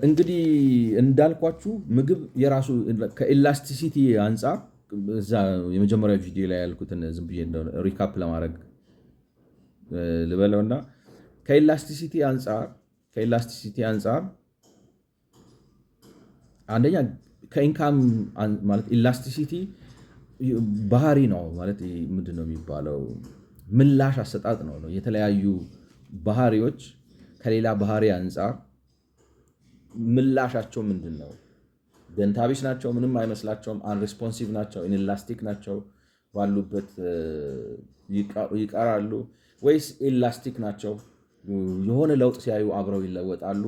እንግዲህ እንዳልኳችሁ ምግብ የራሱ ከኤላስቲሲቲ አንጻር እዛ የመጀመሪያው ቪዲዮ ላይ ያልኩትን ዝም ብዬ እንደሆነ ሪካፕ ለማድረግ ልበለውና ከኤላስቲሲቲ አንጻር አንደኛ ከኢንካም ማለት ኤላስቲሲቲ ባህሪ ነው ማለት ምንድን ነው የሚባለው ምላሽ አሰጣጥ ነው። የተለያዩ ባህሪዎች ከሌላ ባህሪ አንጻር ምላሻቸው ምንድን ነው? ደንታቢስ ናቸው፣ ምንም አይመስላቸውም፣ አንሬስፖንሲቭ ናቸው፣ ኢንላስቲክ ናቸው፣ ባሉበት ይቀራሉ፣ ወይስ ኢላስቲክ ናቸው የሆነ ለውጥ ሲያዩ አብረው ይለወጣሉ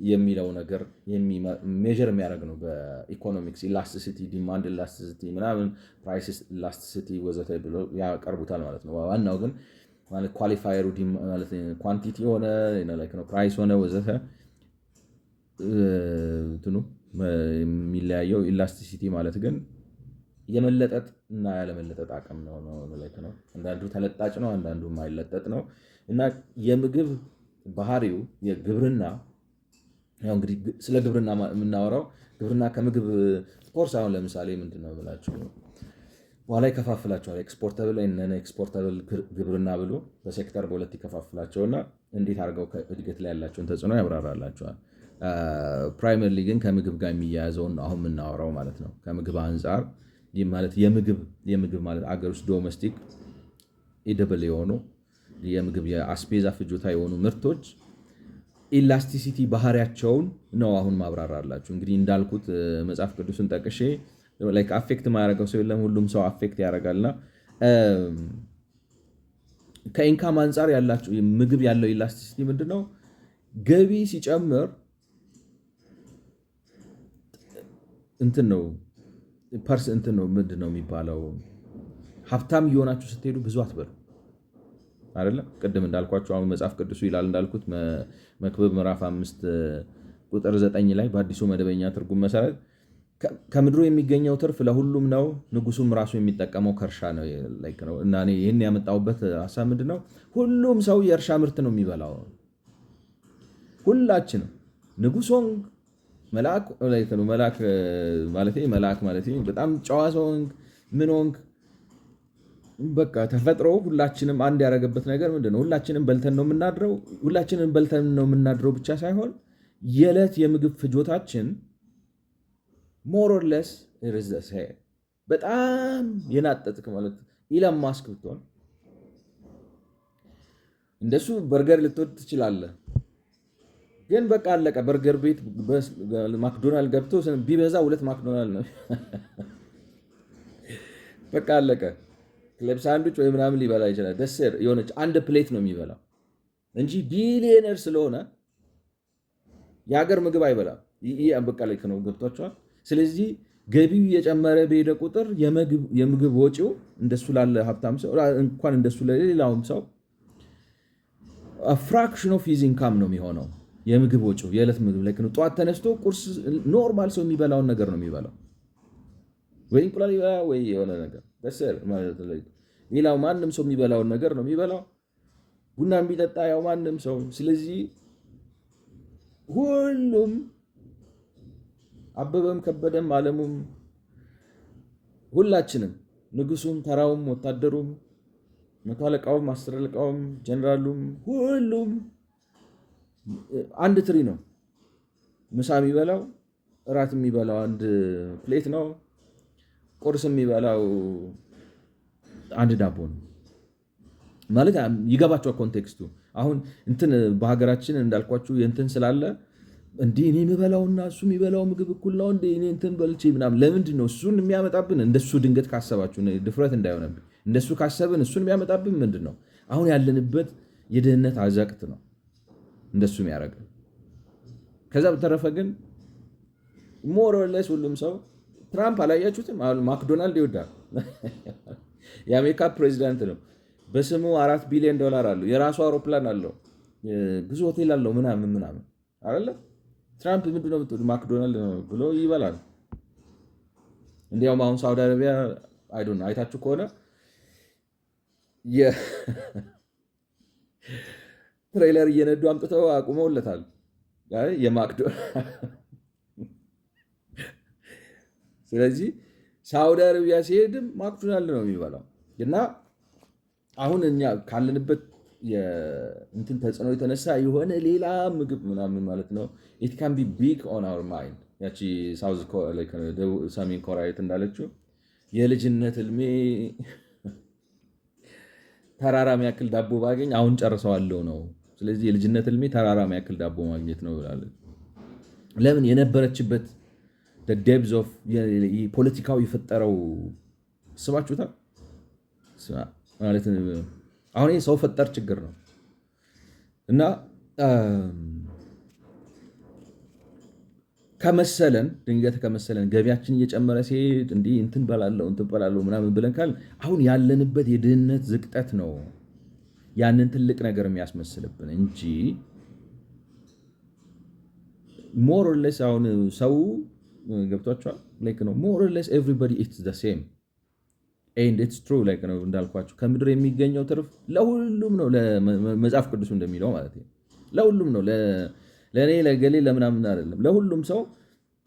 የሚለው ነገር ሜዥር የሚያደርግ ነው። በኢኮኖሚክስ ኢላስቲሲቲ፣ ዲማንድ ኢላስቲሲቲ ምናምን፣ ፕራይስ ኢላስቲሲቲ ወዘተ ብለው ያቀርቡታል ማለት ነው። ዋናው ግን ማለት ኳሊፋየሩ ኳንቲቲ ሆነ ፕራይስ ሆነ ወዘተ እንትኑ የሚለያየው ኢላስቲሲቲ ማለት ግን የመለጠጥ እና ያለመለጠጥ አቅም ነው። አንዳንዱ ተለጣጭ ነው፣ አንዳንዱ የማይለጠጥ ነው። እና የምግብ ባህሪው የግብርና እንግዲህ ስለ ግብርና የምናወራው ግብርና ከምግብ ኮርስ አሁን ለምሳሌ ምንድን ነው ብላችሁ በኋላ ይከፋፍላቸዋል። ኤክስፖርተብል እና ኤክስፖርተብል ግብርና ብሎ በሴክተር በሁለት ይከፋፍላቸውና እንዴት አድርገው እድገት ላይ ያላቸውን ተጽዕኖ ያብራራላቸዋል። ፕራይመርሊ ግን ከምግብ ጋር የሚያያዘውን አሁን የምናወራው ማለት ነው። ከምግብ አንጻር ማለት የምግብ ማለት አገር ውስጥ ዶሜስቲክ ኢደብል የሆኑ የምግብ የአስቤዛ ፍጆታ የሆኑ ምርቶች ኢላስቲሲቲ ባህሪያቸውን ነው አሁን ማብራራላችሁ። እንግዲህ እንዳልኩት መጽሐፍ ቅዱስን ጠቅሼ አፌክት ማያደርገው ሰው የለም፣ ሁሉም ሰው አፌክት ያደርጋልና ከኢንካም አንጻር ያላችሁ ምግብ ያለው ኢላስቲሲቲ ምንድነው? ገቢ ሲጨምር እንትን ነው ምንድን ነው የሚባለው ሀብታም እየሆናችሁ ስትሄዱ ብዙ አትበሉ አይደለም። ቅድም እንዳልኳቸው አሁን መጽሐፍ ቅዱሱ ይላል እንዳልኩት መክብብ ምዕራፍ 5 ቁጥር 9 ላይ በአዲሱ መደበኛ ትርጉም መሰረት ከምድሩ የሚገኘው ትርፍ ለሁሉም ነው፣ ንጉሱም ራሱ የሚጠቀመው ከእርሻ ነው እና እኔ ይህን ያመጣሁበት ሀሳብ ምንድን ነው? ሁሉም ሰው የእርሻ ምርት ነው የሚበላው። ሁላችንም ንጉሥ ሆንክ፣ መልአክ ማለት በጣም ጨዋ ሰው ሆንክ፣ ምን ሆንክ፣ በቃ ተፈጥሮ ሁላችንም አንድ ያደረገበት ነገር ምንድን ነው? ሁላችንም በልተን ነው የምናድረው። ሁላችንም በልተን ነው የምናድረው ብቻ ሳይሆን የዕለት የምግብ ፍጆታችን ሞሮለስ ርዘሰ በጣም የናጠጥክ ማለት ኢላን ማስክ ብትሆን እንደሱ በርገር ልትወድ ትችላለህ። ግን በቃ አለቀ። በርገር ቤት ማክዶናልድ ገብቶ ቢበዛ 2 ማክዶናልድ ነው በቃ አለቀ። ክለብ ሳንዱች ወይ ምናምን ሊበላ ይችላል። ደስ የሆነች አንድ ፕሌት ነው የሚበላው እንጂ ቢሊየነር ስለሆነ የሀገር ምግብ አይበላም። ይህ በቃ ላይ ነው። ገብቷቸዋል። ስለዚህ ገቢው የጨመረ በሄደ ቁጥር የምግብ ወጪው እንደሱ ላለ ሀብታም ሰው እንኳን እንደሱ ለሌላውም ሰው ፍራክሽን ኦፍ ሂዝ ኢንካም ነው የሚሆነው። የምግብ ወጪው የዕለት ምግብ ላይ ነው። ጠዋት ተነስቶ ቁርስ ኖርማል ሰው የሚበላውን ነገር ነው የሚበላው። ወይ እንቁላል ይበላ ወይ የሆነ ነገር ሌላው ማንም ሰው የሚበላውን ነገር ነው የሚበላው። ቡና የሚጠጣ ያው ማንም ሰው። ስለዚህ ሁሉም አበበም ከበደም አለሙም ሁላችንም ንጉሱም ተራውም ወታደሩም መቶ አለቃውም አስር አለቃውም ጀነራሉም ሁሉም አንድ ትሪ ነው። ምሳ የሚበላው እራት የሚበላው አንድ ፕሌት ነው። ቁርስ የሚበላው አንድ ዳቦ ነው ማለት ይገባቸዋል ኮንቴክስቱ። አሁን እንትን በሀገራችን እንዳልኳችሁ የእንትን ስላለ እንዲህ እኔ የምበላውና እሱ የሚበላው ምግብ እኩል ነው እንደ እኔ እንትን በልቼ ምናምን ለምንድን ነው እሱን የሚያመጣብን? እንደሱ ድንገት ካሰባችሁ ድፍረት እንዳይሆነብን እንደሱ ካሰብን እሱን የሚያመጣብን ምንድን ነው? አሁን ያለንበት የድህነት አዘቅት ነው እንደሱ የሚያደርግ። ከዛ በተረፈ ግን ሞሮለስ ሁሉም ሰው ትራምፕ አላያችሁትም? ማክዶናልድ ይወዳል። የአሜሪካ ፕሬዚዳንት ነው። በስሙ $4 ቢሊዮን አለው። የራሱ አውሮፕላን አለው። ብዙ ሆቴል አለው ምናምን አይደለ? ትራምፕ ምንድነው ማክዶናልድ ነው ብሎ ይበላል። እንዲያውም አሁን ሳውዲ አረቢያ አይታችሁ ከሆነ ትሬለር እየነዱ አምጥተው አቁመውለታል። ስለዚህ ሳውዲ አረቢያ ሲሄድም ማክዶናልድ ነው የሚበላው እና አሁን እኛ ካለንበት እንትን ተጽዕኖ የተነሳ የሆነ ሌላ ምግብ ምናምን ማለት ነው ኢት ካን ቢ ቢግ ኦን አወር ማይንድ። ያቺ ሰሜን ኮሪያዊት እንዳለችው የልጅነት ህልሜ ተራራ የሚያክል ዳቦ ባገኝ አሁን ጨርሰዋለሁ ነው። ስለዚህ የልጅነት ህልሜ ተራራ የሚያክል ዳቦ ማግኘት ነው ብላለች። ለምን የነበረችበት ዴብዝ ኦፍ ፖለቲካው የፈጠረው ስባችሁታል ማለት አሁን ይህ ሰው ፈጠር ችግር ነው እና ከመሰለን ድንገት ከመሰለን ገቢያችን እየጨመረ ሲሄድ እንዲህ እንትን በላለው ምናምን ብለን ካል አሁን ያለንበት የድህነት ዝቅጠት ነው ያንን ትልቅ ነገር የሚያስመስልብን እንጂ ሞር ኦር ሌስ አሁን ሰው ገብቷቸዋል ላይክ ነው ሞር ኦር ሌስ ኤቭሪባዲ ኢትስ ዘ ሴም ኤንድ ኢትስ ትሩ ላይክ ነው እንዳልኳቸው ከምድር የሚገኘው ትርፍ ለሁሉም ነው። መጽሐፍ ቅዱስ እንደሚለው ማለት ነው ለሁሉም ነው። ለእኔ ለገሌ ለምናምን አይደለም፣ ለሁሉም ሰው።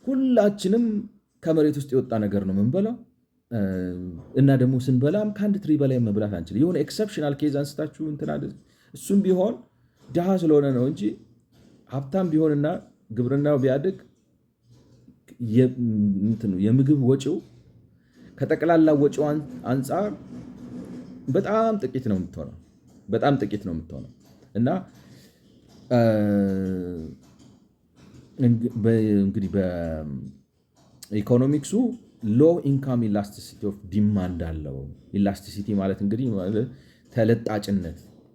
ሁላችንም ከመሬት ውስጥ የወጣ ነገር ነው ምንበላው እና ደግሞ ስንበላም ከአንድ ትሪ በላይ መብላት አንችልም። የሆነ ኤክሰፕሽናል ኬዝ አንስታችሁ እንትና እሱም ቢሆን ድሃ ስለሆነ ነው እንጂ ሀብታም ቢሆንና ግብርናው ቢያድግ የምግብ ወጪው ከጠቅላላ ወጪው አንጻር በጣም ጥቂት ነው የምትሆነው እና እንግዲህ በኢኮኖሚክሱ ሎ ኢንካም ኢላስቲሲቲ ኦፍ ዲማንድ አለው። ኢላስቲሲቲ ማለት እንግዲህ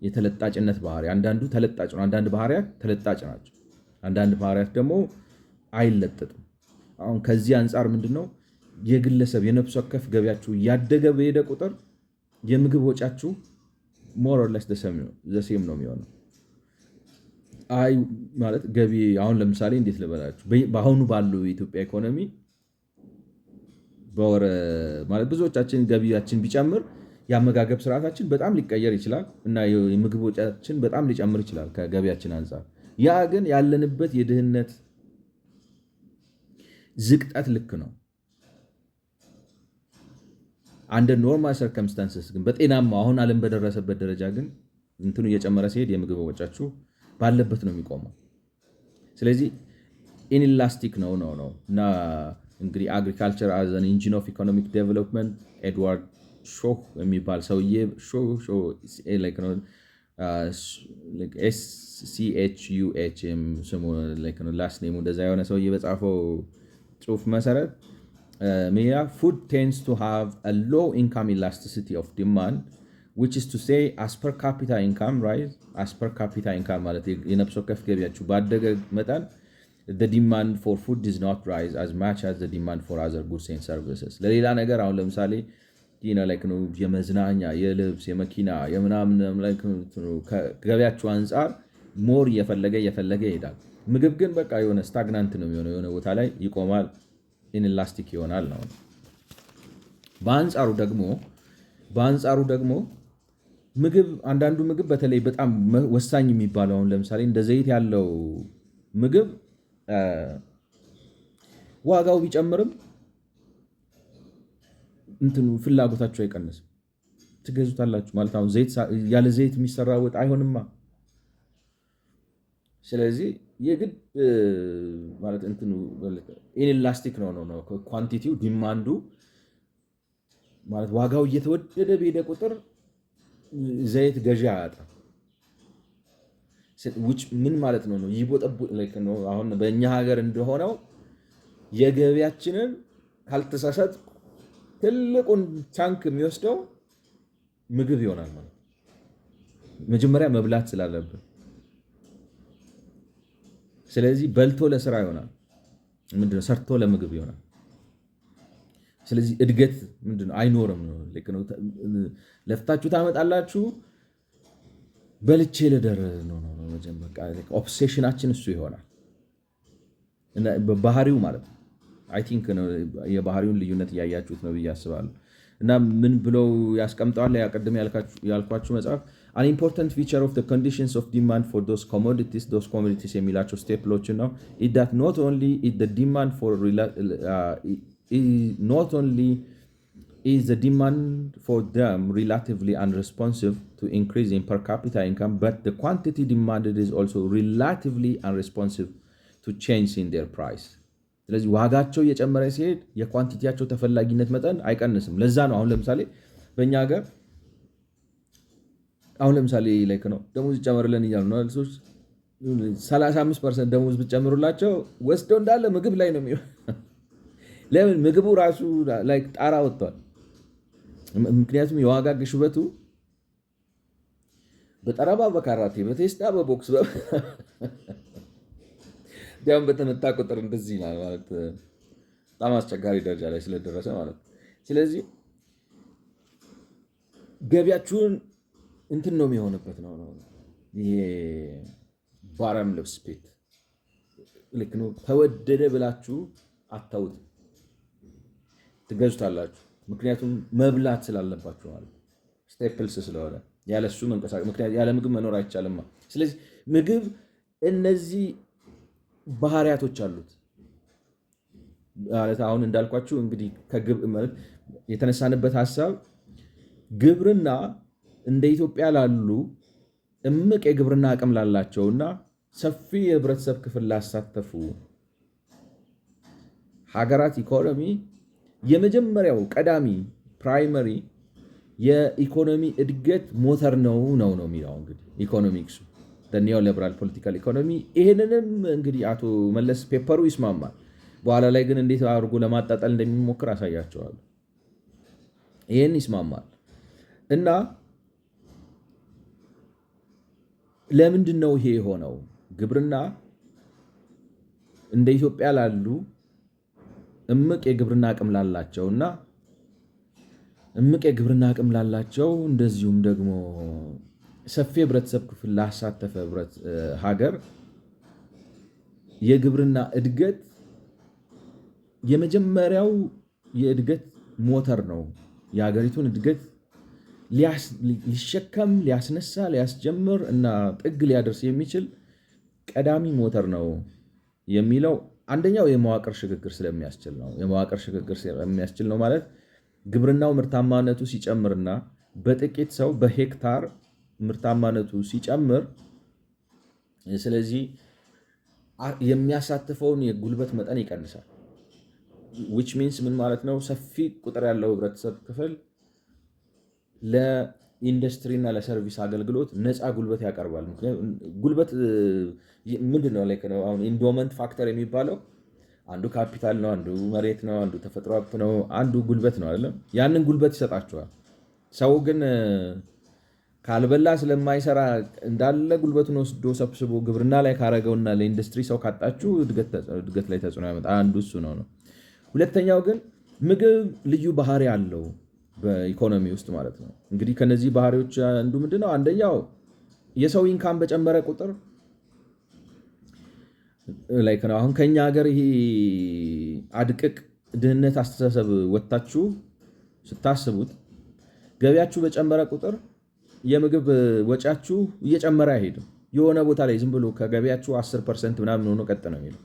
የተለጣጭነት ባህሪ። አንዳንዱ ተለጣጭ ነው፣ አንዳንድ ባህሪያት ተለጣጭ ናቸው፣ አንዳንድ ባህሪያት ደግሞ አይለጠጥም። አሁን ከዚህ አንጻር ምንድነው የግለሰብ የነፍስ ወከፍ ገቢያችሁ እያደገ በሄደ ቁጥር የምግብ ወጫችሁ ሞር ኦር ሌስ ዘሴም ነው የሚሆነው። አይ ማለት ገቢ አሁን ለምሳሌ እንዴት ልበላችሁ በአሁኑ ባለው የኢትዮጵያ ኢኮኖሚ በወር ማለት ብዙዎቻችን ገቢያችን ቢጨምር የአመጋገብ ስርዓታችን በጣም ሊቀየር ይችላል እና የምግብ ወጫችን በጣም ሊጨምር ይችላል ከገቢያችን አንጻር። ያ ግን ያለንበት የድህነት ዝቅጠት ልክ ነው። አንድ ኖርማል ሰርከምስታንስስ ግን በጤናማ አሁን ዓለም በደረሰበት ደረጃ ግን እንትኑ እየጨመረ ሲሄድ የምግብ ወጫችሁ ባለበት ነው የሚቆመው። ስለዚህ ኢንላስቲክ ነው እና እንግዲህ አግሪካልቸር አዝ አን ኢንጂን ኦፍ ኢኮኖሚክ ዴቨሎፕመንት ኤድዋርድ ሾህ የሚባል ሰውዬ SCHUH ስሙ ላስት ኔሙ እንደዛ የሆነ ሰውዬ በጻፈው ጽሁፍ መሰረት ሜያ ፉድ ቴንድስ ቱ ሃቭ አ ሎው ኢንካም ኢላስቲሲቲ ኦፍ ዲማንድ which is to say as per capita income rise as per capita income ማለት የነፍስ ወከፍ ገቢያችሁ ባደገ መጠን the demand for food does not rise as much as the demand for other goods and services። ለሌላ ነገር አሁን ለምሳሌ የመዝናኛ የልብስ የመኪና የምናምን ገቢያችሁ አንጻር ሞር እየፈለገ ይሄዳል። ምግብ ግን በቃ የሆነ ስታግናንት ነው የሚሆነው፣ የሆነ ቦታ ላይ ይቆማል፣ ኢንላስቲክ ይሆናል ነው። በአንጻሩ ደግሞ ምግብ አንዳንዱ ምግብ በተለይ በጣም ወሳኝ የሚባለው አሁን ለምሳሌ እንደ ዘይት ያለው ምግብ ዋጋው ቢጨምርም እንትኑ ፍላጎታችሁ አይቀንስም፣ ትገዙታላችሁ ማለት አሁን ያለ ዘይት የሚሰራ ወጥ አይሆንማ። ስለዚህ የግድ ማለት እንትኑ ኢንላስቲክ ነው ኳንቲቲው ዲማንዱ ማለት ዋጋው እየተወደደ በሄደ ቁጥር ዘይት ገዢ አያጣም። ምን ማለት ነው ነው አሁን በእኛ ሀገር እንደሆነው የገቢያችንን ካልተሳሳት ትልቁን ቻንክ የሚወስደው ምግብ ይሆናል ማለት መጀመሪያ መብላት ስላለብን። ስለዚህ በልቶ ለስራ ይሆናል፣ ምንድነው ሰርቶ ለምግብ ይሆናል። ስለዚህ እድገት ምንድነው አይኖርም ነው። ለፍታችሁ ታመጣላችሁ፣ በልቼ ልደር ነው ኦብሴሽናችን እሱ ይሆናል እና በባህሪው ማለት ነው። አይ ቲንክ የባህሪውን ልዩነት እያያችሁት ነው ብዬ አስባለሁ። እና ምን ብለው ያስቀምጠዋል? ቅድም ያልኳችሁ መጽሐፍ an important feature of the conditions of demand for those commodities የሚላቸው ስቴፕሎችን ነው it that not only is the demand for not only is the demand for them relatively unresponsive to increase in per capita income, but the quantity demanded is also relatively unresponsive to change in their price. ስለዚህ ዋጋቸው እየጨመረ ሲሄድ የኳንቲቲያቸው ተፈላጊነት መጠን አይቀንስም። ለዛ ነው አሁን ለምሳሌ በእኛ ሀገር አሁን ለምሳሌ ላይክ ነው ደሞዝ ይጨመርልን እያሉ ነው ሰዎች 35% ደሞዝ ብትጨምሩላቸው ወስደው እንዳለ ምግብ ላይ ነው የሚሆነው። ለምን ምግቡ ራሱ ላይክ ጣራ ወጥቷል። ምክንያቱም የዋጋ ግሽበቱ በጠረባ በካራቴ በቴስታ በቦክስ ዲያም በተመታ ቁጥር እንደዚህ ነው ማለት በጣም አስቸጋሪ ደረጃ ላይ ስለደረሰ ማለት ነው። ስለዚህ ገቢያችሁን እንትን ነው የሚሆንበት ነው ይሄ ባረም ልብስ ቤት ልክ ነው። ተወደደ ብላችሁ አታውት ትገዙታላችሁ። ምክንያቱም መብላት ስላለባችሁ ማለት ስቴፕልስ ስለሆነ ያለሱ መንቀሳቀስ ምክንያቱም ያለ ምግብ መኖር አይቻልም። ስለዚህ ምግብ እነዚህ ባህሪያቶች አሉት ማለት አሁን እንዳልኳችሁ እንግዲህ ማለት የተነሳንበት ሐሳብ ግብርና እንደ ኢትዮጵያ ላሉ እምቅ የግብርና አቅም ላላቸውና ሰፊ የህብረተሰብ ክፍል ላሳተፉ ሀገራት ኢኮኖሚ የመጀመሪያው ቀዳሚ ፕራይመሪ የኢኮኖሚ እድገት ሞተር ነው የሚለው እንግዲህ ኢኮኖሚክሱ ኒዮ ሊበራል ፖለቲካል ኢኮኖሚ። ይህንንም እንግዲህ አቶ መለስ ፔፐሩ ይስማማል። በኋላ ላይ ግን እንዴት አድርጎ ለማጣጣል እንደሚሞክር አሳያቸዋለሁ። ይህን ይስማማል እና ለምንድን ነው ይሄ የሆነው? ግብርና እንደ ኢትዮጵያ ላሉ እምቅ የግብርና አቅም ላላቸውና እንደዚሁም ደግሞ ሰፊ ህብረተሰብ ክፍል ላሳተፈ ሀገር የግብርና እድገት የመጀመሪያው የእድገት ሞተር ነው። የሀገሪቱን እድገት ሊሸከም፣ ሊያስነሳ፣ ሊያስጀምር እና ጥግ ሊያደርስ የሚችል ቀዳሚ ሞተር ነው የሚለው አንደኛው የመዋቅር ሽግግር ስለሚያስችል ነው። የመዋቅር ሽግግር ስለሚያስችል ነው ማለት ግብርናው ምርታማነቱ ሲጨምርና በጥቂት ሰው በሄክታር ምርታማነቱ ሲጨምር፣ ስለዚህ የሚያሳትፈውን የጉልበት መጠን ይቀንሳል። which means ምን ማለት ነው? ሰፊ ቁጥር ያለው ህብረተሰብ ክፍል ለኢንዱስትሪና ለሰርቪስ አገልግሎት ነፃ ጉልበት ያቀርባል። ጉልበት ምንድነው? አሁን ኢንዶመንት ፋክተር የሚባለው አንዱ ካፒታል ነው፣ አንዱ መሬት ነው፣ አንዱ ተፈጥሮ ሀብት ነው፣ አንዱ ጉልበት ነው አይደለም? ያንን ጉልበት ይሰጣቸዋል። ሰው ግን ካልበላ ስለማይሰራ እንዳለ ጉልበቱን ወስዶ ሰብስቦ ግብርና ላይ ካረገውና ለኢንዱስትሪ ሰው ካጣችሁ እድገት ላይ ተጽዕኖ ያመጣ። አንዱ እሱ ነው። ሁለተኛው ግን ምግብ ልዩ ባህሪ አለው በኢኮኖሚ ውስጥ ማለት ነው። እንግዲህ ከነዚህ ባህሪዎች አንዱ ምንድነው? አንደኛው የሰው ኢንካም በጨመረ ቁጥር ነው። አሁን ከኛ ሀገር ይሄ አድቅቅ ድህነት አስተሳሰብ ወጣችሁ ስታስቡት ገቢያችሁ በጨመረ ቁጥር የምግብ ወጫችሁ እየጨመረ አይሄድም። የሆነ ቦታ ላይ ዝም ብሎ ከገቢያችሁ 10% ምናምን ሆኖ ቀጥ ነው የሚለው።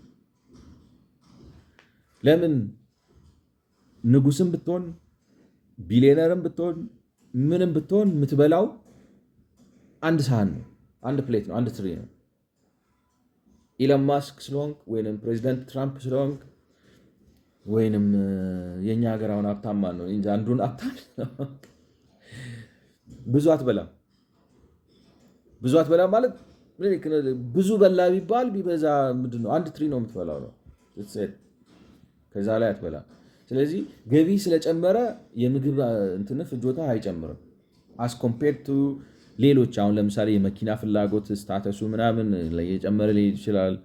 ለምን? ንጉስም ብትሆን ቢሊዮነርም ብትሆን ምንም ብትሆን የምትበላው አንድ ሳህን ነው፣ አንድ ፕሌት ነው፣ አንድ ትሪ ነው። ኢሎን ማስክ ስለሆንክ ወይንም ፕሬዚዳንት ትራምፕ ስለሆንክ ወይንም የኛ ሀገር አሁን ሀብታም ነው እንጂ አንዱን ሀብታም ብዙ አትበላም ማለት ብዙ በላ ቢባል ቢበዛ ምንድነው አንድ ትሪ ነው የምትበላው ነው። ከዛ ላይ አትበላም። ስለዚህ ገቢ ስለጨመረ የምግብ እንትን ፍጆታ አይጨምርም as compared to ሌሎች። አሁን ለምሳሌ የመኪና ፍላጎት ስታተሱ ምናምን የጨመረ ሊሄድ ይችላል፣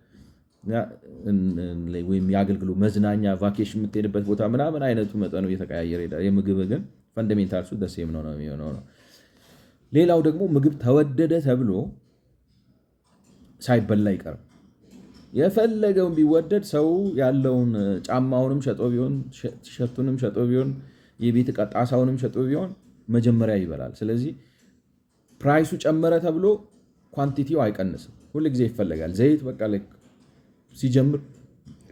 ወይም የአገልግሎት መዝናኛ ቫኬሽን የምትሄድበት ቦታ ምናምን አይነቱ መጠኑ እየተቀያየረ ይሄዳል። የምግብ ግን ፈንዳሜንታልሱ ደሴም ነው የሚሆነው ነው። ሌላው ደግሞ ምግብ ተወደደ ተብሎ ሳይበላ አይቀርም። የፈለገውን ቢወደድ ሰው ያለውን ጫማውንም ሸጦ ቢሆን ቲሸርቱንም ሸጦ ቢሆን የቤት ዕቃ ጣሳውንም ሸጦ ቢሆን መጀመሪያ ይበላል። ስለዚህ ፕራይሱ ጨመረ ተብሎ ኳንቲቲው አይቀንስም፣ ሁል ጊዜ ይፈለጋል። ዘይት በቃ ሲጀምር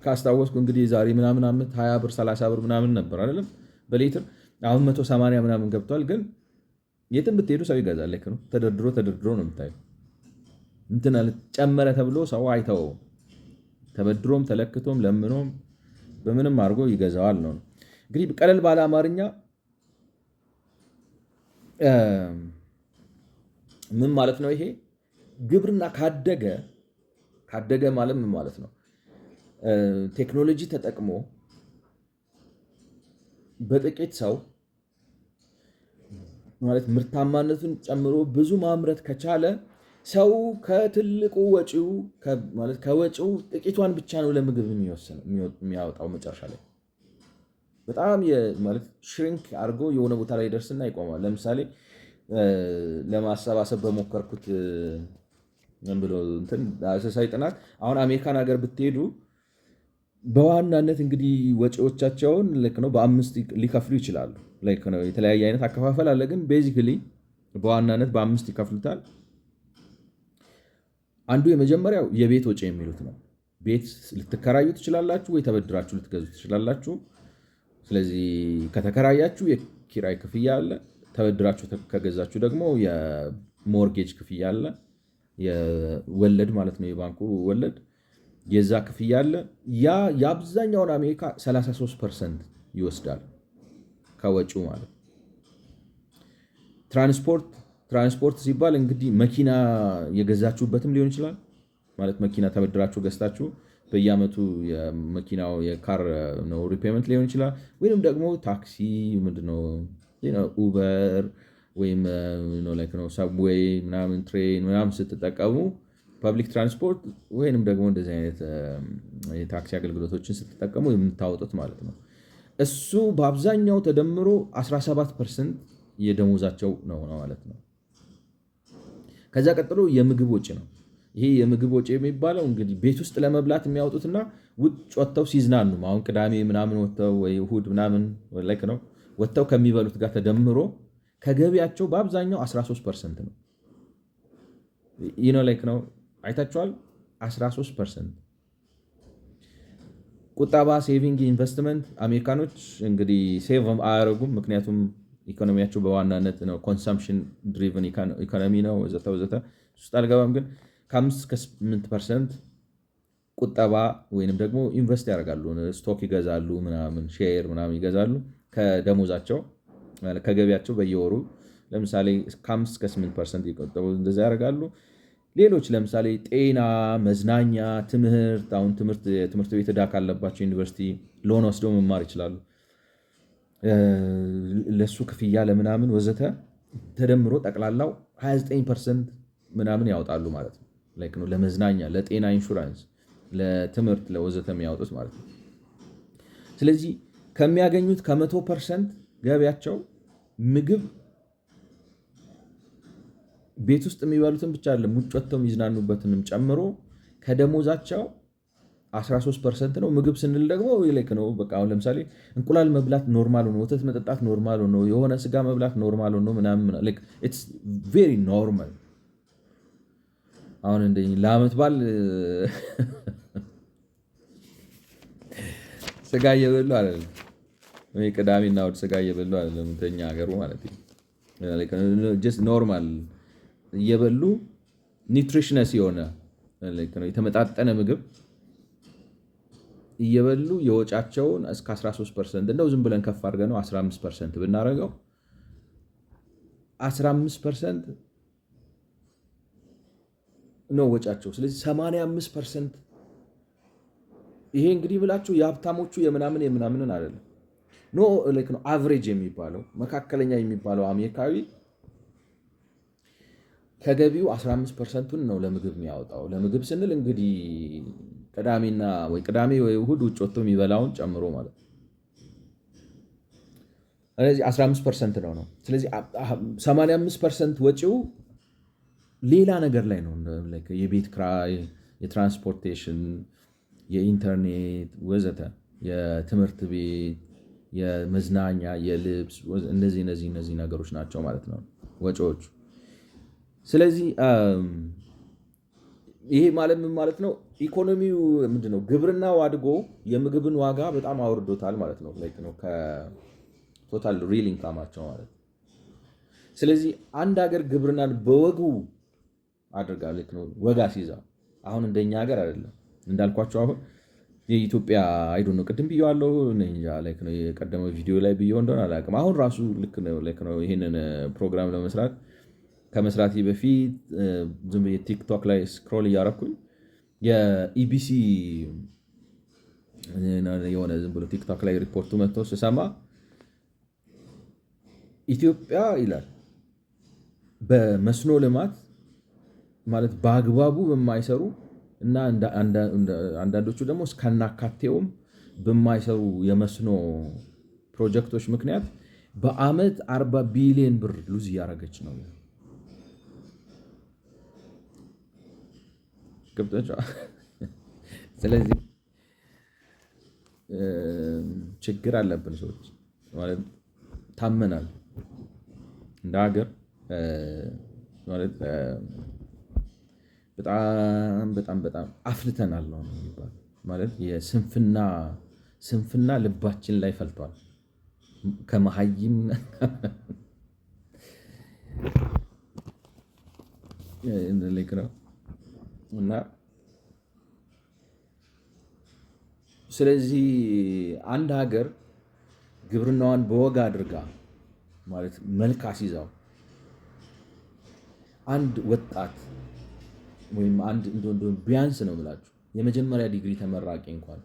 ካስታወስኩ እንግዲህ ዛሬ ምናምን ዓመት 20 ብር 30 ብር ምናምን ነበር አይደለም በሊትር። አሁን 180 ምናምን ገብቷል። ግን የትም ብትሄዱ ሰው ይገዛል። ነው ተደርድሮ ነው የምታየው። እንትን ጨመረ ተብሎ ሰው አይተወውም። ተበድሮም ተለክቶም ለምኖም በምንም አድርጎ ይገዛዋል ነው። እንግዲህ ቀለል ባለ አማርኛ ምን ማለት ነው ይሄ? ግብርና ካደገ ማለት ምን ማለት ነው? ቴክኖሎጂ ተጠቅሞ በጥቂት ሰው ማለት ምርታማነቱን ጨምሮ ብዙ ማምረት ከቻለ ሰው ከትልቁ ወጪው ማለት ከወጪው ጥቂቷን ብቻ ነው ለምግብ የሚያወጣው። መጨረሻ ላይ በጣም ማለት ሽሪንክ አድርጎ የሆነ ቦታ ላይ ደርስና ይቆማል። ለምሳሌ ለማሰባሰብ በሞከርኩት ምን ብሎ እንትን አሰሳይ ጥናት አሁን አሜሪካን ሀገር ብትሄዱ በዋናነት እንግዲህ ወጪዎቻቸውን ልክ ነው በ5 ሊከፍሉ ይችላሉ። ልክ ነው የተለያየ አይነት አከፋፈል አለ፣ ግን ቤዚክሊ በዋናነት በ5 ይከፍሉታል። አንዱ የመጀመሪያው የቤት ወጪ የሚሉት ነው። ቤት ልትከራዩ ትችላላችሁ ወይ ተበድራችሁ ልትገዙ ትችላላችሁ። ስለዚህ ከተከራያችሁ የኪራይ ክፍያ አለ፣ ተበድራችሁ ከገዛችሁ ደግሞ የሞርጌጅ ክፍያ አለ፣ የወለድ ማለት ነው የባንኩ ወለድ፣ የዛ ክፍያ አለ። ያ የአብዛኛውን አሜሪካ 33% ይወስዳል ከወጪው ማለት። ትራንስፖርት ሲባል እንግዲህ መኪና የገዛችሁበትም ሊሆን ይችላል። ማለት መኪና ተበድራችሁ ገዝታችሁ በየዓመቱ የመኪናው የካር ነው ሪፔመንት ሊሆን ይችላል። ወይም ደግሞ ታክሲ ምንድነው ኡበር ወይም ሰብዌይ ምናምን ትሬን ምናምን ስትጠቀሙ ፐብሊክ ትራንስፖርት ወይንም ደግሞ እንደዚህ አይነት የታክሲ አገልግሎቶችን ስትጠቀሙ የምታወጡት ማለት ነው። እሱ በአብዛኛው ተደምሮ 17% የደሞዛቸው ነው ማለት ነው። ከዛ ቀጥሎ የምግብ ወጪ ነው። ይሄ የምግብ ወጪ የሚባለው እንግዲህ ቤት ውስጥ ለመብላት የሚያወጡትና ውጭ ወጥተው ሲዝናኑ አሁን ቅዳሜ ምናምን ወጥተው ወይ እሑድ ምናምን ላይክ ነው ወጥተው ከሚበሉት ጋር ተደምሮ ከገቢያቸው በአብዛኛው 13% ነው። ላይክ ነው አይታችኋል። 13% ቁጠባ፣ ሴቪንግ፣ ኢንቨስትመንት አሜሪካኖች እንግዲህ ሴቭ አያደርጉም። ምክንያቱም ኢኮኖሚያቸው በዋናነት ነው ኮንሰምፕሽን ድሪቨን ኢኮኖሚ ነው ወዘተ ውስጥ አልገባም። ግን ከ5-8% ቁጠባ ወይንም ደግሞ ኢንቨስት ያደርጋሉ። ስቶክ ይገዛሉ፣ ምናምን ሼር ምናምን ይገዛሉ ከደሞዛቸው ከገቢያቸው በየወሩ ለምሳሌ ከ5-8% ይቆጠቡ እንደዛ ያደርጋሉ። ሌሎች ለምሳሌ ጤና፣ መዝናኛ፣ ትምህርት አሁን ትምህርት ቤት ዕዳ ካለባቸው ዩኒቨርሲቲ ሎን ወስደው መማር ይችላሉ። ለሱ ክፍያ ለምናምን ወዘተ ተደምሮ ጠቅላላው 29% ምናምን ያወጣሉ ማለት ነው። ላይክ ነው ለመዝናኛ፣ ለጤና ኢንሹራንስ፣ ለትምህርት ለወዘተ የሚያወጡት ማለት ነው። ስለዚህ ከሚያገኙት ከ100% ገቢያቸው ምግብ ቤት ውስጥ የሚበሉትን ብቻ አይደለም ውጭ ወጥተው የሚዝናኑበትንም ጨምሮ ከደሞዛቸው 13% ነው። ምግብ ስንል ደግሞ ልክ ነው በቃ አሁን ለምሳሌ እንቁላል መብላት ኖርማል ሆኖ ወተት መጠጣት ኖርማል ሆኖ የሆነ ስጋ መብላት ኖርማል ሆኖ ምናምን ኢትስ ቬሪ ኖርማል። አሁን እንደኝ ለዓመት በዓል ስጋ እየበሉ አይደለም ወይ ቅዳሜና እሑድ ስጋ እየበሉ አይደለም ተኛ ሀገሩ ማለት ነው። ጀስት ኖርማል እየበሉ ኒውትሪሽነስ የሆነ የተመጣጠነ ምግብ እየበሉ የወጫቸውን እስከ 13% እንደው ዝም ብለን ከፍ አድርገን ነው 15% ብናደርገው 15% ነው ወጫቸው። ስለዚህ 85% ይሄ እንግዲህ ብላችሁ የሀብታሞቹ የምናምንን አይደለም ነው አቨሬጅ የሚባለው መካከለኛ የሚባለው አሜሪካዊ ከገቢው 15%ን ነው ለምግብ የሚያወጣው። ለምግብ ስንል እንግዲህ ቅዳሜ ወይ እሑድ ውጭ ወጥቶ የሚበላውን ጨምሮ ማለት ነው። ስለዚህ 15% ነው። ስለዚህ 85% ወጪው ሌላ ነገር ላይ ነው። የቤት ኪራይ፣ የትራንስፖርቴሽን፣ የኢንተርኔት ወዘተ፣ የትምህርት ቤት፣ የመዝናኛ፣ የልብስ እነዚህ ነገሮች ናቸው ማለት ነው ወጪዎቹ። ስለዚህ ይሄ ማለት ምን ማለት ነው? ኢኮኖሚው ምንድነው? ግብርናው አድጎ የምግብን ዋጋ በጣም አውርዶታል ማለት ነው። ላይክ ነው ከቶታል ሪል ኢንካማቸው ማለት ነው። ስለዚህ አንድ ሀገር ግብርናን በወጉ አድርጋ ልክ ነው ወጋ ሲይዛ አሁን እንደኛ ሀገር አይደለም እንዳልኳቸው አሁን የኢትዮጵያ አይዶ ነው ቅድም ብየዋለሁ እንጃ ላይክ ነው የቀደመው ቪዲዮ ላይ ብየው እንደሆነ አላውቅም። አሁን ራሱ ልክ ነው ላይክ ነው ይሄንን ፕሮግራም ለመስራት ከመስራቴ በፊት ዝም ብዬ ቲክቶክ ላይ ስክሮል እያደረኩኝ የኢቢሲ የሆነ ዝም ብሎ ቲክቶክ ላይ ሪፖርቱ መጥቶ ስሰማ ኢትዮጵያ ይላል በመስኖ ልማት ማለት በአግባቡ በማይሰሩ እና አንዳንዶቹ ደግሞ እስከናካቴውም በማይሰሩ የመስኖ ፕሮጀክቶች ምክንያት በአመት 40 ቢሊዮን ብር ሉዝ እያደረገች ነው። ስለዚህ ችግር አለብን ሰዎች ማለት ታመናል እንደ ሀገር ማለት በጣም አፍልተናል ነው የሚባለው። ማለት ስንፍና ልባችን ላይ ፈልቷል ከመሀይም ልክ ነው እና ስለዚህ አንድ ሀገር ግብርናዋን በወግ አድርጋ ማለት መልክ አስይዛው አንድ ወጣት ወይም አንድ እንደው ቢያንስ ነው የምላችሁ የመጀመሪያ ዲግሪ ተመራቂ እንኳን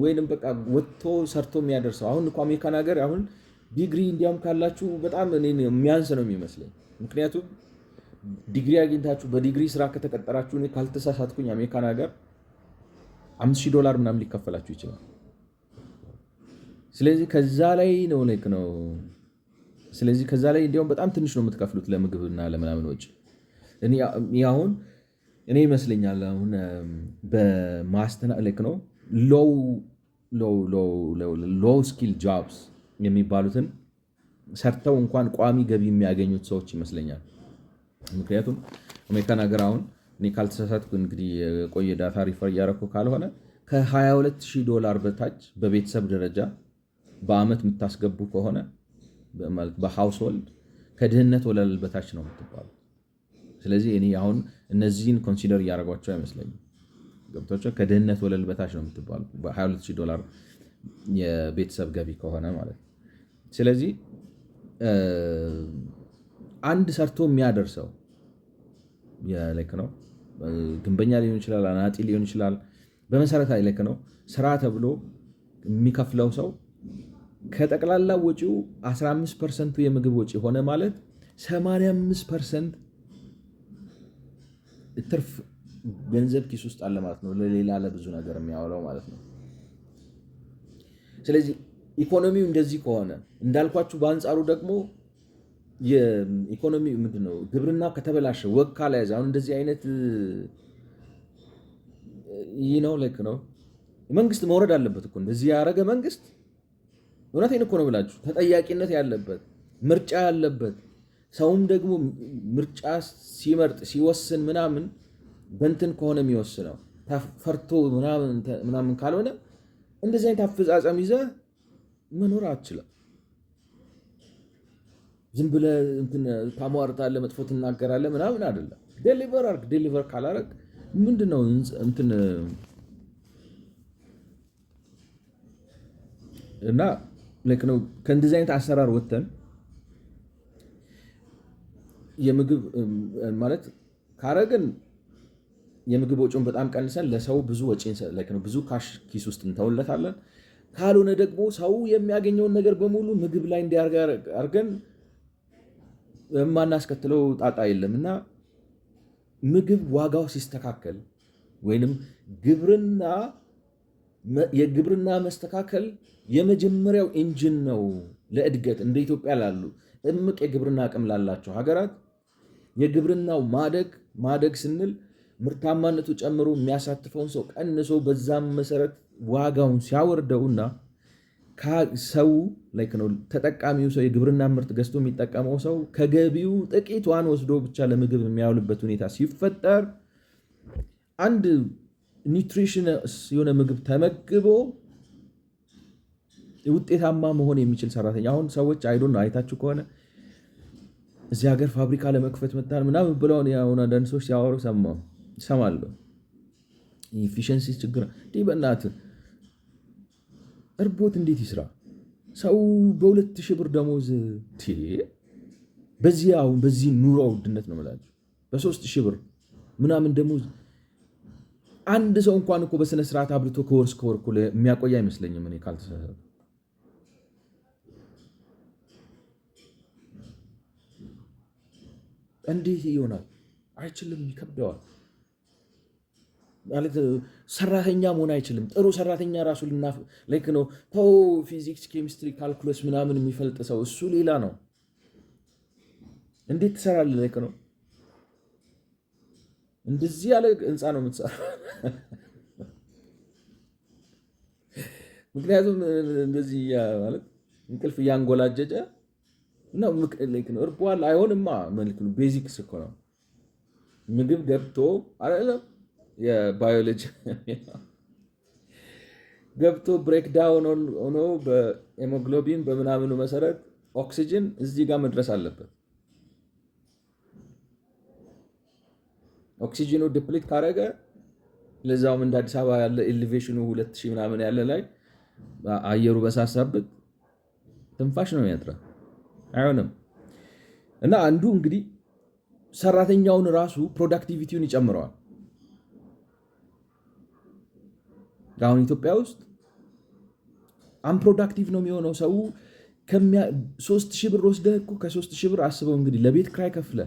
ወይንም በቃ ወጥቶ ሰርቶ የሚያደርሰው አሁን እኮ አሜሪካን ሀገር አሁን ዲግሪ እንዲያውም ካላችሁ በጣም እኔ የሚያንስ ነው የሚመስለኝ። ምክንያቱም ዲግሪ አግኝታችሁ በዲግሪ ስራ ከተቀጠራችሁ እኔ ካልተሳሳትኩኝ አሜሪካን ሀገር $5,000 ምናምን ሊከፈላችሁ ይችላል። ስለዚህ ከዛ ላይ ነው ላይክ ነው ስለዚህ ከዛ ላይ እንዲያውም በጣም ትንሽ ነው የምትከፍሉት ለምግብና ለምናምን ወጪ። እኔ ይመስለኛል አሁን በማስተናለክ ነው ሎው ስኪል ጆብስ የሚባሉትን ሰርተው እንኳን ቋሚ ገቢ የሚያገኙት ሰዎች ይመስለኛል። ምክንያቱም አሜሪካን ሀገር አሁን እኔ ካልተሳሳትኩ እንግዲህ የቆየ ዳታ ሪፈር እያደረኩ ካልሆነ $22,000 በታች በቤተሰብ ደረጃ በአመት የምታስገቡ ከሆነ በሃውስሆልድ ከድህነት ወለል በታች ነው የምትባሉ። ስለዚህ እኔ አሁን እነዚህን ኮንሲደር እያደረጓቸው አይመስለኝም። ገብቷቸው ከድህነት ወለል በታች ነው የምትባሉ $22,000 የቤተሰብ ገቢ ከሆነ ማለት ነው። ስለዚህ አንድ ሰርቶ የሚያደርሰው የልክ ነው ግንበኛ ሊሆን ይችላል፣ አናጢ ሊሆን ይችላል። በመሰረታዊ ልክ ነው ስራ ተብሎ የሚከፍለው ሰው ከጠቅላላ ወጪው 15% የምግብ ወጪ ሆነ ማለት 85% ትርፍ ገንዘብ ኪስ ውስጥ አለ ማለት ነው። ለሌላ ለብዙ ነገር የሚያወለው ማለት ነው። ስለዚህ ኢኮኖሚው እንደዚህ ከሆነ እንዳልኳችሁ በአንጻሩ ደግሞ የኢኮኖሚ ምንድነው ግብርና ከተበላሸ ወግ ካልያዘ አሁን እንደዚህ አይነት ልክ ነው መንግስት መውረድ አለበት እኮ እንደዚህ ያደረገ መንግስት እውነቴን እኮ ነው ብላችሁ ተጠያቂነት ያለበት ምርጫ ያለበት ሰውም ደግሞ ምርጫ ሲመርጥ ሲወስን ምናምን በእንትን ከሆነ የሚወስነው ፈርቶ ምናምን ካልሆነ እንደዚህ አይነት አፈጻጸም ይዘህ መኖር አትችልም። ዝም ብለህ እንትን ታሟርታለህ፣ መጥፎ ትናገራለህ ምናምን አይደለም። ዴሊቨር ካላረግ ምንድነው እንትን እና ልክ ነው ከእንደዚህ አይነት አሰራር ወጥተን የምግብ ማለት ካረግን የምግብ ወጪውን በጣም ቀንሰን ለሰው ብዙ ወጪ ብዙ ካሽ ኪስ ውስጥ እንተውለታለን። ካልሆነ ደግሞ ሰው የሚያገኘውን ነገር በሙሉ ምግብ ላይ እንዲያርግ አርገን የማናስከትለው ጣጣ የለም እና ምግብ ዋጋው ሲስተካከል ወይንም የግብርና መስተካከል የመጀመሪያው ኢንጂን ነው ለእድገት። እንደ ኢትዮጵያ ላሉ እምቅ የግብርና አቅም ላላቸው ሀገራት የግብርናው ማደግ ስንል ምርታማነቱ ጨምሮ የሚያሳትፈውን ሰው ቀንሶ በዛም መሰረት ዋጋውን ሲያወርደውና ሰው ነው ተጠቃሚው ሰው የግብርና ምርት ገዝቶ የሚጠቀመው ሰው ከገቢው ጥቂቷን ወስዶ ብቻ ለምግብ የሚያውልበት ሁኔታ ሲፈጠር አንድ ኒውትሪሽንስ የሆነ ምግብ ተመግቦ ውጤታማ መሆን የሚችል ሰራተኛ አሁን ሰዎች አይዶን አይታችሁ ከሆነ እዚህ ሀገር ፋብሪካ ለመክፈት መጣን ምናምን ብለው ያውን አንዳንድ ሰዎች ሲያወሩ ሰማለሁ። ኢፊሸንሲ ችግር እንዲህ በእናትህ እርቦት እንዴት ይስራ ሰው በ2000 ብር ደሞዝ በዚህ ኑሮ ውድነት ነው የምላችሁ በ3000 ብር ምናምን ደሞዝ አንድ ሰው እንኳን እኮ በስነ ስርዓት አብልቶ ከወር እስከ ወር እኮ የሚያቆይ አይመስለኝም እኔ ካልተሳሳትኩ። እንዴት ይሆናል? አይችልም፣ ይከብደዋል። ማለት ሰራተኛ መሆን አይችልም። ጥሩ ሰራተኛ ራሱ ላይክ ነው ተው ፊዚክስ፣ ኬሚስትሪ፣ ካልኩለስ ምናምን የሚፈልጥ ሰው እሱ ሌላ ነው። እንዴት ትሰራለህ? ላይክ ነው እንደዚህ ያለ ህንፃ ነው የምትሰራው። ምክንያቱም እንደዚህ ማለት እንቅልፍ እያንጎላጀጨ ነው እርቧል። አይሆንማ መልክ ነው። ቤዚክስ እኮ ነው ምግብ ገብቶ አይደለም የባዮሎጂ ገብቶ ብሬክዳውን ሆኖ በሄሞግሎቢን በምናምኑ መሰረት ኦክሲጅን እዚህ ጋር መድረስ አለበት። ኦክሲጅኑ ዲፕሊት ካረገ ለዛውም እንደ አዲስ አበባ ያለ ኤሌቬሽኑ 2000 ምናምን ያለ ላይ አየሩ በሳሳበት ትንፋሽ ነው የሚያጥራ አይሆንም። እና አንዱ እንግዲህ ሰራተኛውን ራሱ ፕሮዳክቲቪቲውን ይጨምረዋል። አሁን ኢትዮጵያ ውስጥ አንፕሮዳክቲቭ ነው የሚሆነው ሰው 3000 ብር ወስደህ እኮ ከ3000 ብር አስበው እንግዲህ ለቤት ክራይ ከፍለ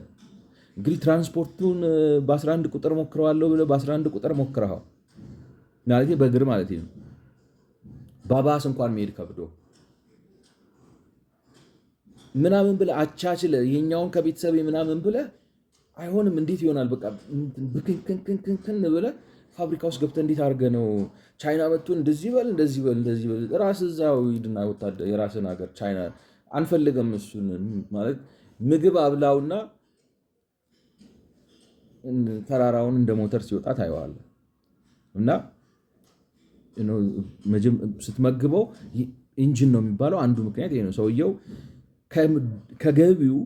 እንግዲህ ትራንስፖርቱን በ11 ቁጥር ሞክረዋለሁ ብለህ በ11 ቁጥር ሞክረኸው ማለት በእግር ማለት ነው። ባባስ እንኳን መሄድ ከብዶ ምናምን ብለህ አቻችለህ የኛውን ከቤተሰብ ምናምን ብለህ አይሆንም። እንዴት ይሆናል? በቃ ብክንክንክንክን ብለህ ፋብሪካ ውስጥ ገብተህ እንዴት አድርገህ ነው ቻይና መጥቶ እንደዚህ በል ራስህ እዛው ሂድና ወታደር የራስህን ሀገር ቻይና አንፈልግም። እሱን ማለት ምግብ አብላውና ተራራውን እንደ ሞተር ሲወጣ ታየዋለህ። እና ስትመግበው ኢንጂን ነው የሚባለው አንዱ ምክንያት ይሄ ነው። ሰውየው ከገቢው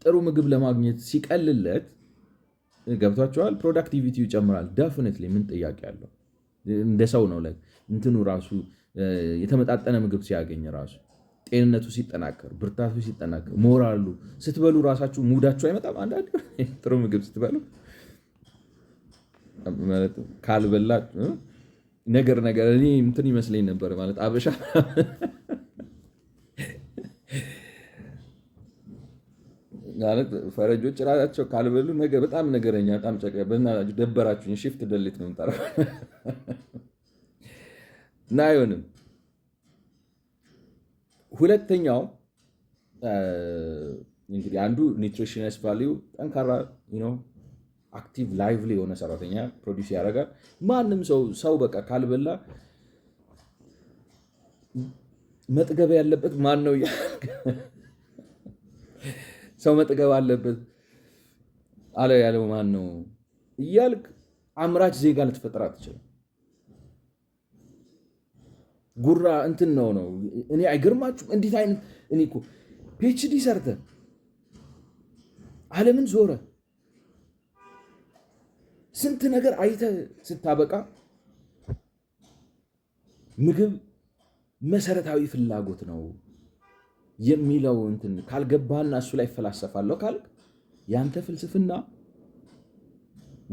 ጥሩ ምግብ ለማግኘት ሲቀልለት ገብቷቸዋል፣ ፕሮዳክቲቪቲው ይጨምራል። ዴፊኒትሊ ምን ጥያቄ አለው? እንደ ሰው ነው ላይ እንትኑ ራሱ የተመጣጠነ ምግብ ሲያገኝ ራሱ ጤንነቱ ሲጠናከር፣ ብርታቱ ሲጠናከር፣ ሞራሉ ስትበሉ ራሳችሁ ሙዳችሁ አይመጣም? አንዳንድ ጥሩ ምግብ ስትበሉ ማለት ካልበላችሁ ነገር እኔ እንትን ይመስለኝ ነበር ማለት አበሻ ማለት ፈረጆች ራሳቸው ካልበሉ ነገር በጣም ነገረኛ በጣም በእናታችሁ ደበራችሁኝ ሽፍት ደሊት ነው የምጠራው እና አይሆንም። ሁለተኛው እንግዲህ አንዱ ኒውትሪሽነስ ቫልዩ ጠንካራ አክቲቭ ላይቭሊ የሆነ ሰራተኛ ፕሮዲስ ያደርጋል። ማንም ሰው በቃ ካልበላ መጥገብ ያለበት ማን ነው? ሰው መጥገብ አለበት አለ ያለው ማን ነው እያልክ አምራች ዜጋ ልትፈጥር አትችልም። ጉራ እንትን ነው እኔ አይገርማችሁም? እንዴት አይነት እኔ እኮ ፒኤችዲ ሰርተ ዓለምን ዞረ ስንት ነገር አይተ ስታበቃ ምግብ መሰረታዊ ፍላጎት ነው የሚለው እንትን ካልገባህና እሱ ላይ ፈላሰፋለሁ ካልክ ያንተ ፍልስፍና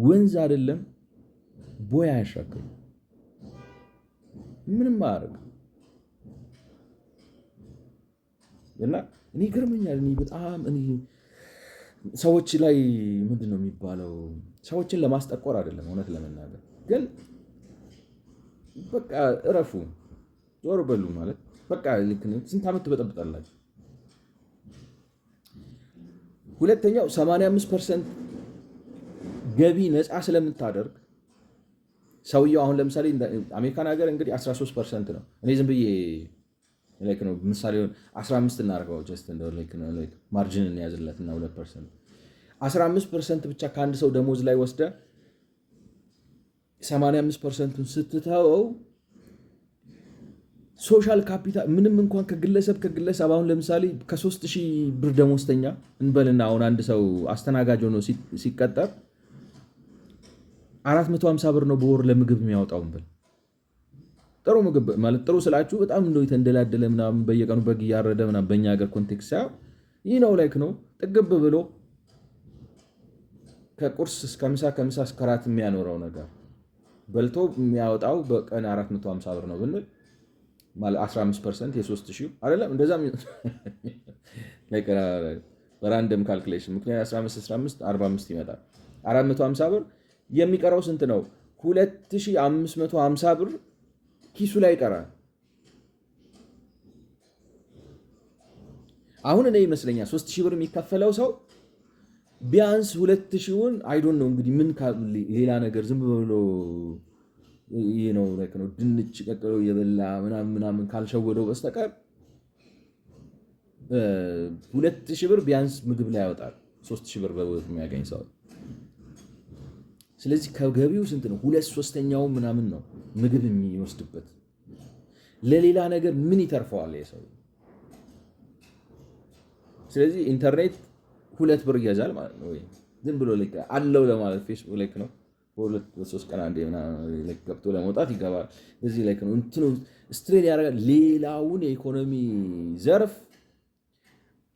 ወንዝ አይደለም ቦይ አያሻግርም፣ ምንም አያደርግም። እና እኔ ይገርመኛል። እኔ በጣም ሰዎች ላይ ምንድን ነው የሚባለው ሰዎችን ለማስጠቆር አይደለም እውነት ለመናገር ግን በቃ እረፉ ዞር በሉ ማለት በቃ ስንት ዓመት ትበጠብጣላችሁ? ሁለተኛው 85% ገቢ ነፃ ስለምታደርግ ሰውየው አሁን ለምሳሌ አሜሪካን ሀገር እንግዲህ 13% ነው። እኔ ዝም ብዬ ነው። ምሳሌ 15 እናደርገው ጀስት እንደው ማርጂን እንያዝለት እና 2% 15% ብቻ ከአንድ ሰው ደሞዝ ላይ ወስደ 85%ቱን ስትተወው ሶሻል ካፒታል ምንም እንኳን ከግለሰብ አሁን ለምሳሌ ከ3000 ብር ደሞዝተኛ እንበልና አሁን አንድ ሰው አስተናጋጅ ሆኖ ሲቀጠር 450 ብር ነው በወር ለምግብ የሚያወጣው እንበል። ጥሩ ምግብ ማለት ጥሩ ስላችሁ በጣም እንደው የተንደላደለ ምናምን በየቀኑ በግ እያረደ ምናምን በእኛ ሀገር ኮንቴክስት ሳይሆን ይህ ነው ነው ጥግብ ብሎ ከቁርስ እስከ ምሳ ከምሳ እስከ ራት የሚያኖረው ነገር በልቶ የሚያወጣው በቀን 450 ብር ነው ብንል ማለት 15% የ3000 አይደለም እንደዛም በራንደም ካልኩሌሽን ምክንያት 15 45 ይመጣል 450 ብር የሚቀረው ስንት ነው? 2550 ብር ኪሱ ላይ ይቀራል። አሁን እኔ ይመስለኛል 3000 ብር የሚከፈለው ሰው ቢያንስ 2000ውን አይዶን ነው እንግዲህ ምን ሌላ ነገር ዝም ብሎ ይሄ ነው ድንች ቀቅሎ የበላ ምናምን ካልሸወደው በስተቀር 2000 ብር ቢያንስ ምግብ ላይ ያወጣል 3000 ብር በወር የሚያገኝ ሰው። ስለዚህ ከገቢው ስንት ነው? 2/3ኛው ምናምን ነው ምግብ የሚወስድበት። ለሌላ ነገር ምን ይተርፈዋል የሰው? ስለዚህ ኢንተርኔት 2 ብር ይገዛል ማለት ነው። ወይ ዝም ብሎ አለው ለማለት ፌስቡክ ነው በ2-3 ቀን አንዴ ገብቶ ለመውጣት ይገባል። እዚህ ነው እንትኑ ስትሬን ያደርጋል። ሌላውን የኢኮኖሚ ዘርፍ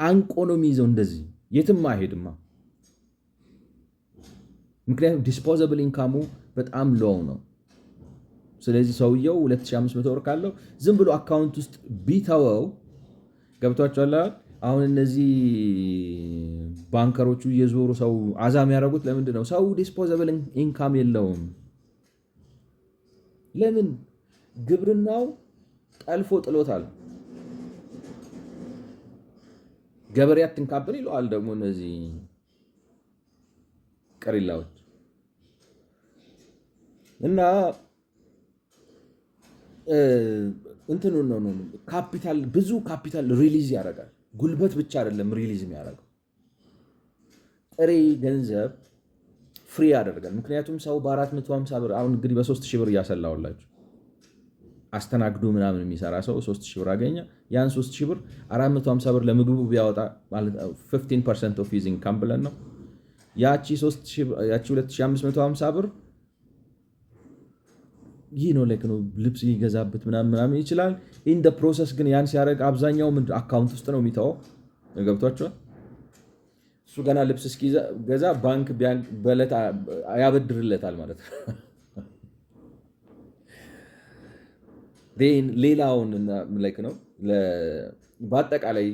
አንቆ ነው የሚይዘው። እንደዚህ የትም አይሄድማ። ምክንያቱም ዲስፖዛብል ኢንካሙ በጣም ሎው ነው። ስለዚህ ሰውየው 2500 ብር ካለው ዝም ብሎ አካውንት ውስጥ ቢተወው ገብቷቸዋል። አሁን እነዚህ ባንከሮቹ እየዞሩ ሰው አዛም ያደረጉት ለምንድን ነው? ሰው ዲስፖዛብል ኢንካም የለውም። ለምን? ግብርናው ጠልፎ ጥሎታል። ገበሬ አትንካብን ይለዋል ደግሞ እነዚህ ቀሪላዎች እና እንትኑ ነው ካፒታል ብዙ ካፒታል ሪሊዝ ያደርጋል። ጉልበት ብቻ አይደለም ሪሊዝ የሚያደርገው ጥሬ ገንዘብ ፍሪ ያደርጋል። ምክንያቱም ሰው በ450 ብር አሁን እንግዲህ በ3000 ብር እያሰላውላችሁ አስተናግዶ ምናምን የሚሰራ ሰው 3000 ብር አገኘ። ያን 3000 ብር 450 ብር ለምግቡ ቢያወጣ ማለት 15% ኦፍ ዩዚንግ ኢንካም ብለን ነው። ያቺ 2550 ብር ይህ ነው ነው ልብስ ይገዛበት ምናምን ይችላል። ኢን ደ ፕሮሰስ ግን ያን ሲያደርግ አብዛኛው አካውንት ውስጥ ነው የሚተወው። ገብቷቸዋል። እሱ ገና ልብስ እስኪገዛ ባንክ በዕለት ያበድርለታል ማለት ነው። ሌላውን ነው በአጠቃላይ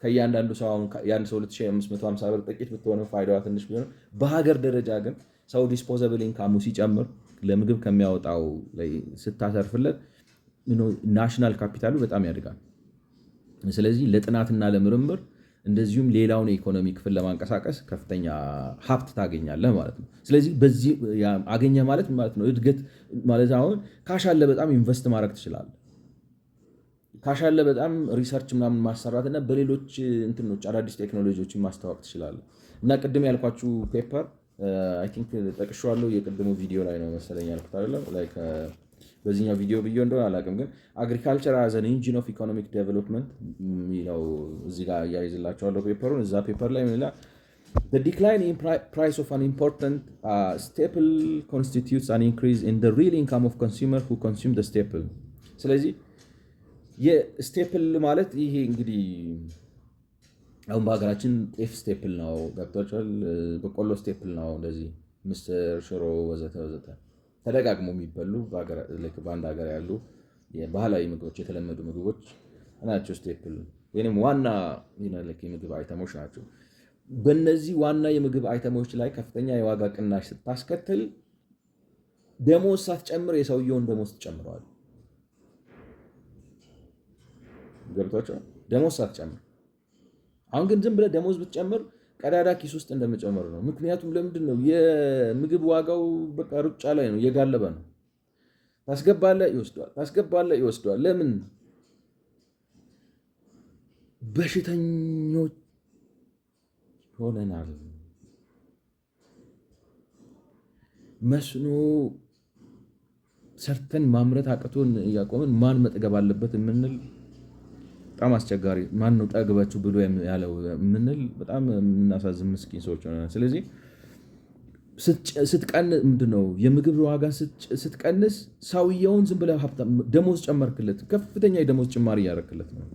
ከእያንዳንዱ ሰው አሁን የአንድ ሰው 2550 ብር ጥቂት ብትሆነ ፋይዳዋ ትንሽ ቢሆን በሀገር ደረጃ ግን ሰው ዲስፖዛብል ኢንካሙ ሲጨምር ለምግብ ከሚያወጣው ላይ ስታሰርፍለት ናሽናል ካፒታሉ በጣም ያድጋል። ስለዚህ ለጥናትና ለምርምር እንደዚሁም ሌላውን የኢኮኖሚ ክፍል ለማንቀሳቀስ ከፍተኛ ሀብት ታገኛለህ ማለት ነው። ስለዚህ በዚህ አገኘ ማለት ነው እድገት ማለት አሁን ካሻለ በጣም ኢንቨስት ማድረግ ትችላለህ። ካሻለ በጣም ሪሰርች ምናምን ማሰራት እና በሌሎች እንትኖች አዳዲስ ቴክኖሎጂዎችን ማስተዋወቅ ትችላለህ። እና ቅድም ያልኳችሁ ፔፐር አይ ቲንክ ጠቅሼዋለሁ የቅድሙ ቪዲዮ ላይ ነው መሰለኝ ያልኩት አይደለም ላይክ በዚህኛው ቪዲዮ ብዬ እንደሆነ አላውቅም፣ ግን አግሪካልቸር አዝ አን ኢንጂን ኦፍ ኢኮኖሚክ ዴቨሎፕመንት ነው እዚህ ጋር እያይዝላቸዋለሁ ፔፐሩን። እዛ ፔፐር ላይ ምን ይላል? The decline in price of an important staple constitutes an increase in the real income of consumer who consume the staple። ስለዚህ የስቴፕል ማለት ይሄ እንግዲህ አሁን በሀገራችን ጤፍ ስቴፕል ነው ገብቷቸዋል። በቆሎ ስቴፕል ነው፣ እንደዚህ ምስር፣ ሽሮ ወዘተ ወዘተ ተደጋግሞ የሚበሉ በአንድ ሀገር ያሉ ባህላዊ ምግቦች የተለመዱ ምግቦች ናቸው ስቴፕል ወይም ዋና የምግብ አይተሞች ናቸው። በእነዚህ ዋና የምግብ አይተሞች ላይ ከፍተኛ የዋጋ ቅናሽ ስታስከትል ደሞዝ ሳትጨምር የሰውየውን ደሞዝ ትጨምረዋል። ገብቷቸዋል። ደሞዝ ሳትጨምር አሁን ግን ዝም ብለህ ደሞዝ ብትጨምር ቀዳዳ ኪስ ውስጥ እንደመጨመር ነው። ምክንያቱም ለምንድን ነው የምግብ ዋጋው በቃ ሩጫ ላይ ነው፣ እየጋለበ ነው። ታስገባለህ ይወስደዋል፣ ታስገባለህ ይወስደዋል። ለምን? በሽተኞች ሆነናል። መስኖ ሰርተን ማምረት አቅቶን እያቆምን ማን መጥገብ አለበት የምንል በጣም አስቸጋሪ፣ ማን ነው ጠግባችሁ ብሎ ያለው የምንል በጣም የምናሳዝን ምስኪን ሰዎች ሆነናል። ስለዚህ ስትቀንስ ምንድነው የምግብ ዋጋ ስትቀንስ ሰውየውን ዝም ብለህ ደሞዝ ጨመርክለት፣ ከፍተኛ የደሞዝ ጭማሪ እያደረክለት ነው።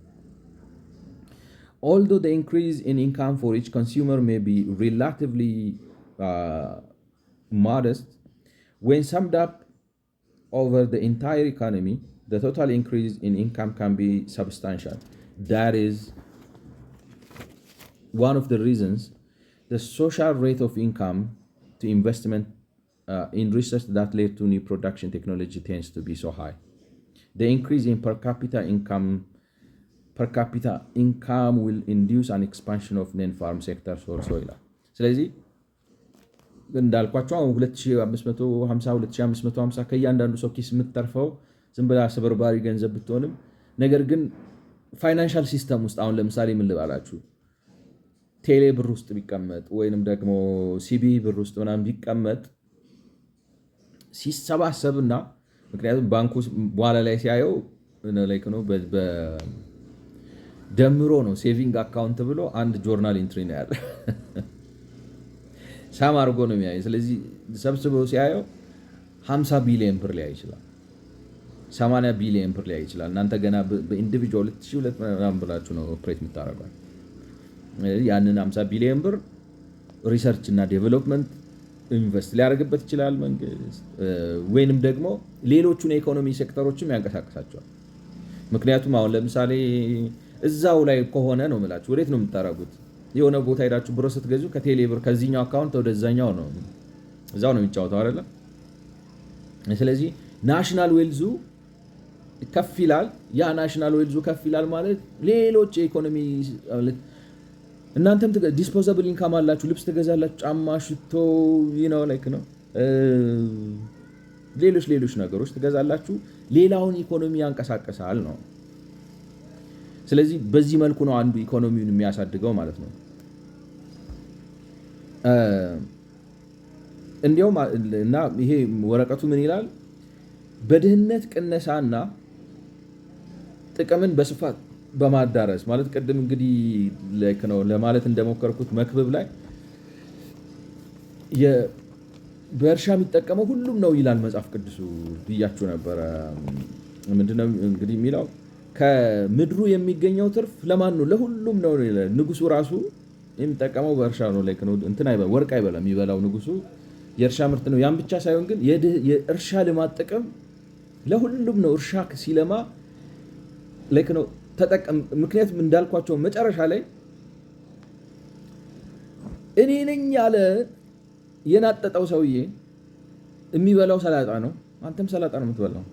Although the increase in income for each consumer may be relatively modest, when summed up over the entire economy, the total increase in income can be substantial. That is one of the reasons the social rate of income to investment in research that led to new production technology tends to be so high. The increase in per capita income will induce an expansion of non-farm sectors also ይላል። ስለዚህ እንዳልኳቸው 2550 ከእያንዳንዱ ሰው ኪስ የምትተርፈው ዝም ብላ ስብርባሪ ገንዘብ ብትሆንም ነገር ግን ፋይናንሻል ሲስተም ውስጥ አሁን ለምሳሌ ምን ልባላችሁ ቴሌ ብር ውስጥ ቢቀመጥ ወይንም ደግሞ ሲቢ ብር ውስጥ ምናምን ቢቀመጥ ሲሰባሰብና ምክንያቱም ባንኩ በኋላ ላይ ሲያየው ላይክ ነው ደምሮ ነው ሴቪንግ አካውንት ብሎ አንድ ጆርናል ኢንትሪ ነው ያለ ሳም አድርጎ ነው የሚያየው። ስለዚህ ሰብስበው ሲያየው 50 ቢሊዮን ብር ሊያይ ይችላል፣ 80 ቢሊዮን ብር ሊያይ ይችላል። እናንተ ገና በኢንዲቪጁዋል 2002 ምናምን ብላችሁ ነው ኦፕሬት የምታደርገው። ያንን 50 ቢሊዮን ብር ሪሰርች እና ዴቨሎፕመንት ኢንቨስት ሊያደርግበት ይችላል መንግስት፣ ወይንም ደግሞ ሌሎቹን የኢኮኖሚ ሴክተሮችም ያንቀሳቅሳቸዋል። ምክንያቱም አሁን ለምሳሌ እዛው ላይ ከሆነ ነው የምላችሁ ወዴት ነው የምታደርጉት? የሆነ ቦታ ሄዳችሁ ብር ስትገዙ ከቴሌ ብር ከዚህኛው አካውንት ወደዛኛው ነው እዛው ነው የሚጫወተው አይደለ? ስለዚህ ናሽናል ዌልዙ ከፍ ይላል። ያ ናሽናል ዌልዙ ከፍ ይላል ማለት ሌሎች የኢኮኖሚ እናንተም ዲስፖዛብል ኢንካም አላችሁ፣ ልብስ ትገዛላችሁ፣ ጫማ፣ ሽቶ ላይክ ነው ሌሎች ነገሮች ትገዛላችሁ፣ ሌላውን ኢኮኖሚ ያንቀሳቀሳል ነው። ስለዚህ በዚህ መልኩ ነው አንዱ ኢኮኖሚውን የሚያሳድገው ማለት ነው። እንዲያውም እና ይሄ ወረቀቱ ምን ይላል? በድህነት ቅነሳና ጥቅምን በስፋት በማዳረስ ማለት ቅድም እንግዲህ ላይክ ነው ለማለት እንደሞከርኩት መክብብ ላይ በእርሻ የሚጠቀመው ሁሉም ነው ይላል መጽሐፍ ቅዱሱ ብያችሁ ነበረ። ምንድነው እንግዲህ የሚለው ከምድሩ የሚገኘው ትርፍ ለማን ነው? ለሁሉም ነው ይላል። ንጉሱ ራሱ የሚጠቀመው በእርሻ ነው። ላይክ ነው እንትን አይበላ ወርቅ አይበላም፣ የሚበላው ንጉሱ የእርሻ ምርት ነው። ያን ብቻ ሳይሆን ግን የእርሻ ልማት ጥቅም ለሁሉም ነው። እርሻ ሲለማ ላይክ ነው ተጠቀም። ምክንያቱም እንዳልኳቸው መጨረሻ ላይ እኔ ነኝ ያለ የናጠጠው ሰውዬ የሚበላው ሰላጣ ነው፣ አንተም ሰላጣ ነው የምትበላው።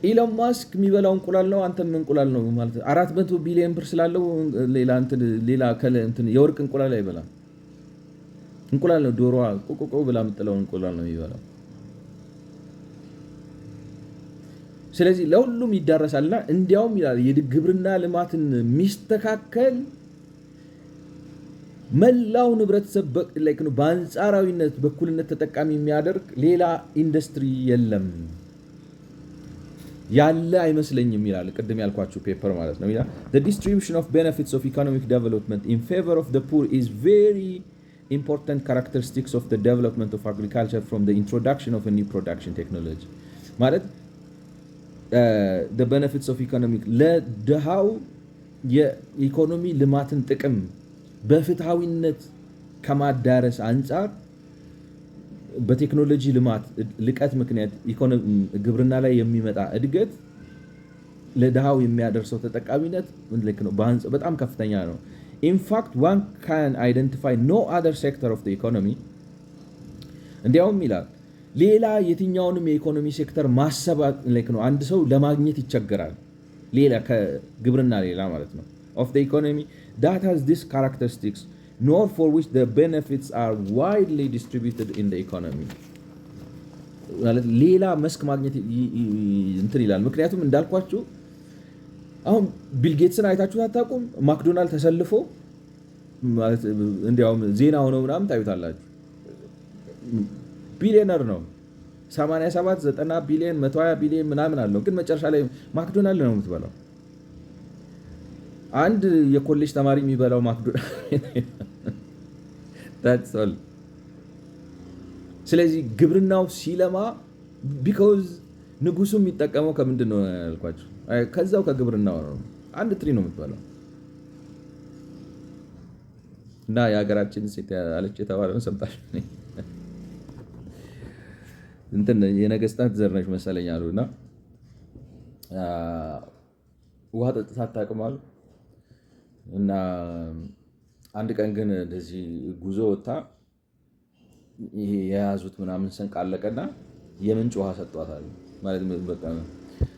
ኢሎን ማስክ የሚበላው እንቁላል ነው፣ አንተም እንቁላል ነው ማለት 400 ቢሊዮን ብር ስላለው ሌላ የወርቅ እንቁላል አይበላም። እንቁላል ነው ዶሮዋ ቁቁቁ ብላ የምጥለው እንቁላል ነው የሚበላው። ስለዚህ ለሁሉም ይዳረሳልና እንዲያውም ይላል የግብርና ልማትን የሚስተካከል መላውን ህብረተሰብ በአንጻራዊነት በኩልነት ተጠቃሚ የሚያደርግ ሌላ ኢንዱስትሪ የለም ያለ አይመስለኝም ይላል። ቅድም ያልኳችሁ ፔፐር ማለት ነው። The distribution of benefits of economic development in favor of the poor is very important characteristics of the development of agriculture from the introduction of a new production technology ማለት the benefits of economic ለድሃው የኢኮኖሚ ልማትን ጥቅም በፍትሃዊነት ከማዳረስ አንጻር በቴክኖሎጂ ልማት ልቀት ምክንያት ግብርና ላይ የሚመጣ እድገት ለድሃው የሚያደርሰው ተጠቃሚነት በጣም ከፍተኛ ነው። In fact, one can identify no other sector of the economy እንዲያውም ይላል ሌላ የትኛውንም የኢኮኖሚ ሴክተር ማሰብ ነው አንድ ሰው ለማግኘት ይቸገራል፣ ሌላ ከግብርና ሌላ ማለት ነው of the economy that has these characteristics nor for which the benefits are widely distributed in the economy ማለት ሌላ መስክ ማግኘት እንትን ይላል። ምክንያቱም እንዳልኳችሁ አሁን ቢል ጌትስን አይታችሁት አታውቁም? ማክዶናልድ ተሰልፎ እንዲያውም ዜና ሆነው ምናምን ታዩታላችሁ። ቢሊዮነር ነው 87 90 ቢሊዮን 120 ቢሊዮን ምናምን አለው። ግን መጨረሻ ላይ ማክዶናልድ ነው የምትበላው። አንድ የኮሌጅ ተማሪ የሚበላው ማክዶናልድ። ስለዚህ ግብርናው ሲለማ ቢኮዝ ንጉሱ የሚጠቀመው ከምንድን ነው ያልኳቸው? ከዛው ከግብርናው ነው። አንድ ትሪ ነው የምትበላው። እና የሀገራችን ሴት አለች የተባለውን ሰምታችሁ እንትን የነገስታት ዘር ነች መሰለኝ አሉ እና ውሃ ጠጥታ አታውቅም አሉ። እና አንድ ቀን ግን እንደዚህ ጉዞ ወጥታ ይሄ የያዙት ምናምን ሰንቅ አለቀና የምንጭ ውሃ ሰጧታል ማለት በቃ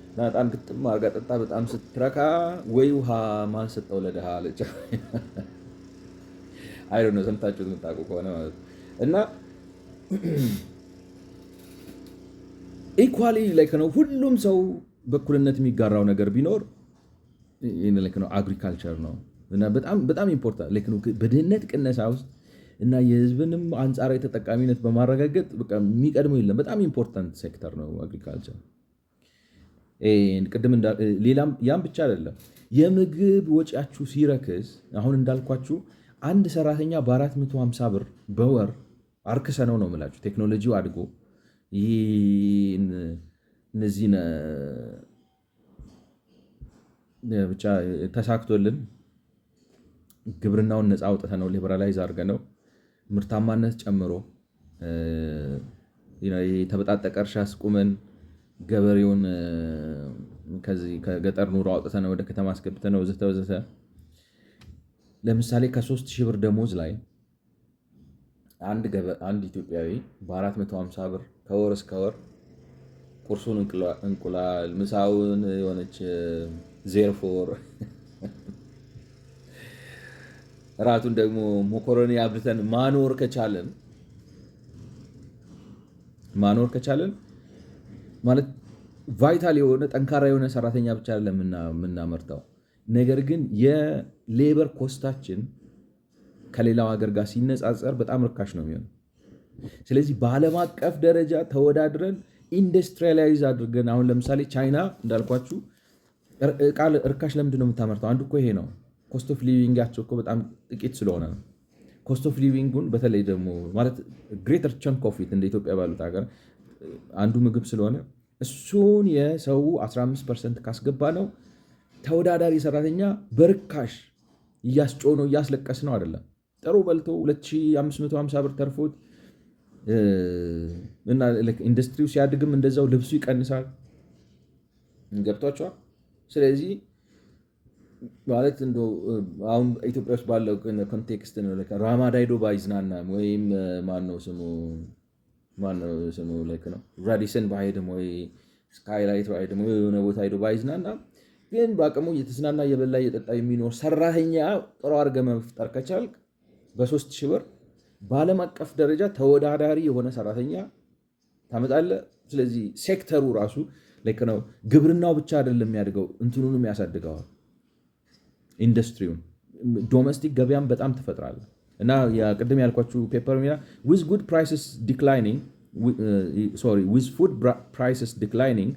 እና በጣም ግጥም አድርጋ ጠጣ። በጣም ስትረካ ወይ ውሃ ማን ሰጠው ለድሃ አለች። አይ ነው ሰምታችሁት የምታውቁ ከሆነ ማለት እና ኢኳሊ ላይክ ነው ሁሉም ሰው በእኩልነት የሚጋራው ነገር ቢኖር ይሄን ላይክ ነው አግሪካልቸር ነው። እና በጣም ኢምፖርታንት ላይክ ነው በድህነት ቅነሳ ውስጥ እና የህዝብንም አንጻራዊ ተጠቃሚነት በማረጋገጥ በቃ የሚቀድመው የለም። በጣም ኢምፖርታንት ሴክተር ነው አግሪካልቸር። ቅድም ሌላም ያም ብቻ አይደለም። የምግብ ወጪያችሁ ሲረክስ አሁን እንዳልኳችሁ አንድ ሰራተኛ በ450 ብር በወር አርክሰ ነው የምላችሁ። ቴክኖሎጂው አድጎ እነዚህን ብቻ ተሳክቶልን ግብርናውን ነፃ አውጥተ ነው ሊበራላይዝ አድርገ ነው ምርታማነት ጨምሮ የተበጣጠቀ እርሻ አስቁመን ገበሬውን ከዚህ ከገጠር ኑሮ አውጥተ ነው ወደ ከተማ አስገብተ ነው ወዘተ። ለምሳሌ ከ3000 ብር ደሞዝ ላይ አንድ ኢትዮጵያዊ በ450 ብር ከወር እስከ ወር ቁርሱን እንቁላል፣ ምሳውን የሆነች ዜርፎር፣ ራቱን ደግሞ ሞኮሮኒ አብልተን ማኖር ከቻለን ማለት ቫይታል የሆነ ጠንካራ የሆነ ሰራተኛ ብቻ አይደለም የምናመርተው። ነገር ግን የሌበር ኮስታችን ከሌላው ሀገር ጋር ሲነጻጸር በጣም ርካሽ ነው የሚሆነው። ስለዚህ በዓለም አቀፍ ደረጃ ተወዳድረን ኢንዱስትሪያላይዝ አድርገን አሁን ለምሳሌ ቻይና እንዳልኳችሁ እቃ ርካሽ ለምንድን ነው የምታመርተው? አንዱ እኮ ይሄ ነው። ኮስት ኦፍ ሊቪንጋቸው እኮ በጣም ጥቂት ስለሆነ ነው። ኮስት ኦፍ ሊቪንጉን በተለይ ደግሞ ማለት ግሬተር ቸንክ ኦፍ ኢት እንደ ኢትዮጵያ ባሉት ሀገር አንዱ ምግብ ስለሆነ እሱን የሰው 15% ካስገባ ነው ተወዳዳሪ ሰራተኛ በርካሽ እያስጮነው እያስለቀስ ነው አይደለም። ጥሩ በልቶ 2550 ብር ተርፎት እና ኢንዱስትሪው ሲያድግም እንደዛው ልብሱ ይቀንሳል። ገብቷቸዋል። ስለዚህ ማለት እንደው አሁን ኢትዮጵያ ውስጥ ባለው ኮንቴክስት ነው ራማዳይዶ ባይዝናናም ወይም ማነው ስሙ ነው ራዲሰን ባይሄድም ወይ ስካይላይት ባይሄድም ወይ የሆነ ቦታ ሄዶ ባይዝናናም ግን በአቅሙ እየተዝናና እየበላ እየጠጣ የሚኖር ሰራተኛ ጥሩ አድርገህ መፍጠር ከቻልክ በ3000 ብር በዓለም አቀፍ ደረጃ ተወዳዳሪ የሆነ ሰራተኛ ታመጣለህ። ስለዚህ ሴክተሩ ራሱ ልክ ነው። ግብርናው ብቻ አይደለም የሚያድገው እንትኑንም ያሳድገዋል። ኢንዱስትሪውን ዶሜስቲክ ገበያም በጣም ትፈጥራለህ። እና ቅድም ያልኳችሁ ፔፐር ሚና with food prices declining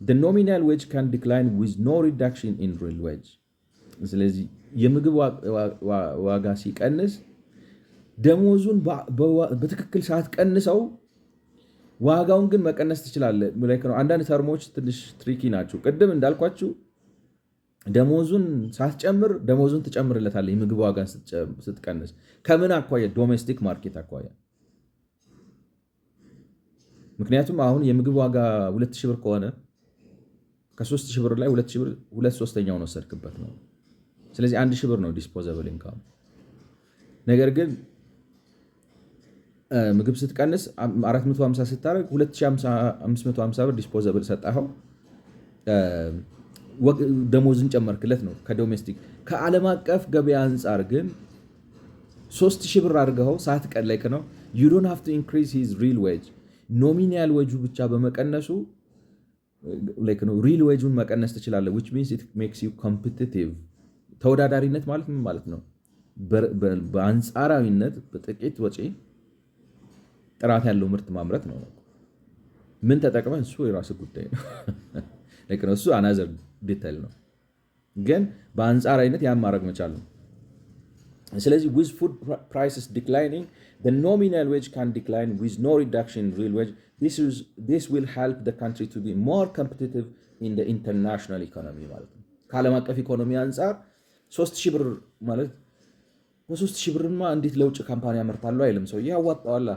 the nominal wage can decline with no reduction in real wage። ስለዚህ የምግብ ዋጋ ሲቀንስ ደሞዙን በትክክል ሳትቀንሰው ዋጋውን ግን መቀነስ ትችላለህ። አንዳንድ ተርሞች ትንሽ ትሪኪ ናቸው። ቅድም እንዳልኳችሁ ደሞዙን ሳትጨምር ደሞዙን ትጨምርለታለህ የምግብ ዋጋን ስትቀንስ። ከምን አኳያ? ዶሜስቲክ ማርኬት አኳያ። ምክንያቱም አሁን የምግብ ዋጋ 2000 ብር ከሆነ ከ3000 ብር ላይ 2000 ብር 2/3ኛውን ወሰድክበት ነው። ስለዚህ 1000 ብር ነው ዲስፖዘብል ኢንካም። ነገር ግን ምግብ ስትቀንስ 450 ስታደርግ 2550 ብር ዲስፖዘብል ሰጣኸው፣ ደሞዝን ጨመርክለት ነው ከዶሜስቲክ። ከዓለም አቀፍ ገበያ አንጻር ግን 3000 ብር አድርገኸው ሳትቀለይክ ነው you don't have to increase his real wage ኖሚናል ወጁ ብቻ በመቀነሱ like ነው ሪል ዌጁን መቀነስ ትችላለህ which means it makes you competitive ተወዳዳሪነት ማለት ምን ማለት ነው በአንጻራዊነት በጥቂት ወጪ ጥራት ያለው ምርት ማምረት ነው ምን ተጠቅመን እሱ የራስ ጉዳይ ነው like ነው እሱ another detail ነው ግን በአንጻራዊነት ያን ማድረግ መቻል ነው ስለዚህ with food prices declining the nominal wage can decline with no reduction in real wage this will help the country to be more competitive in the international economy ማለት ነው ከዓለም አቀፍ ኢኮኖሚ አንጻር 3000 ብር ማለት በ3000 ብርማ እንዴት ለውጭ ካምፓኒ ያመርታሉ አይልም ሰው ያዋጣዋል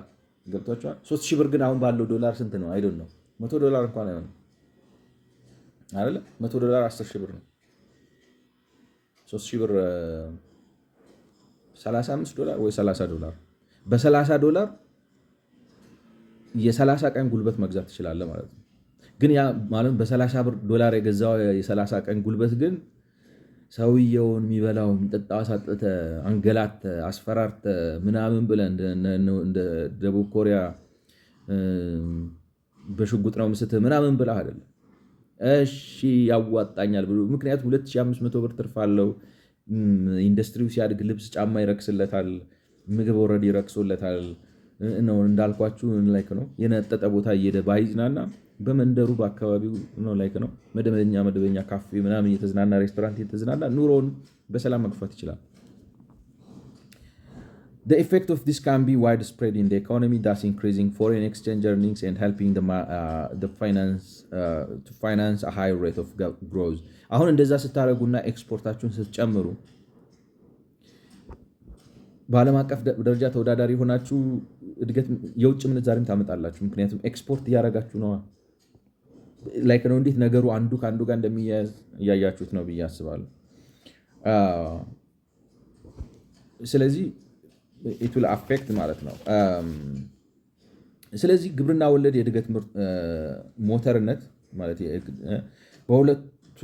ገብቷቸዋል 3000 ብር ግን አሁን ባለው ዶላር ስንት ነው አይዶን ነው $100 እንኳን አይሆንም አይደለ $100 10000 ብር ነው 3000 ብር $35 ወይ $30 በ$30 የ30 ቀን ጉልበት መግዛት ትችላለህ ማለት ነው ግን ያ ማለት በ$30 የገዛው የ30 ቀን ጉልበት ግን ሰውየውን የሚበላው የሚጠጣው አሳጥተ አንገላት አስፈራርተ ምናምን ብለህ እንደ ደቡብ ኮሪያ በሽጉጥ ነው ምስትህ ምናምን ብለህ አይደለም እሺ ያዋጣኛል ብሎ ምክንያቱም 2500 ብር ትርፍ አለው ኢንዱስትሪው ሲያድግ ልብስ ጫማ ይረክስለታል ምግብ ኦሬዲ ይረክሶለታል ነው እንዳልኳችሁ ላይክ ነው የነጠጠ ቦታ እየሄደ ባይዝናና በመንደሩ በአካባቢው ነው ላይክ ነው መደበኛ ካፌ ምናምን የተዝናና ሬስቶራንት የተዝናና ኑሮን በሰላም መግፋት ይችላል The effect of this can be widespread in the economy, thus increasing foreign exchange earnings and helping the finance to finance a high rate of growth. አሁን እንደዛ ስታደርጉና ኤክስፖርታችሁን ስትጨምሩ በዓለም አቀፍ ደረጃ ተወዳዳሪ ሆናችሁ እድገት የውጭ ምንዛሪም ታመጣላችሁ ምክንያቱም ኤክስፖርት እያደረጋችሁ ነው ላይክ ነው እንዴት ነገሩ አንዱ ከአንዱ ጋር እንደሚያያዝ እያያችሁት ነው ብዬ አስባለሁ ስለዚህ it will affect ማለት ነው ስለዚህ ግብርና ወለድ የእድገት ሞተርነት ማለት በሁለቱ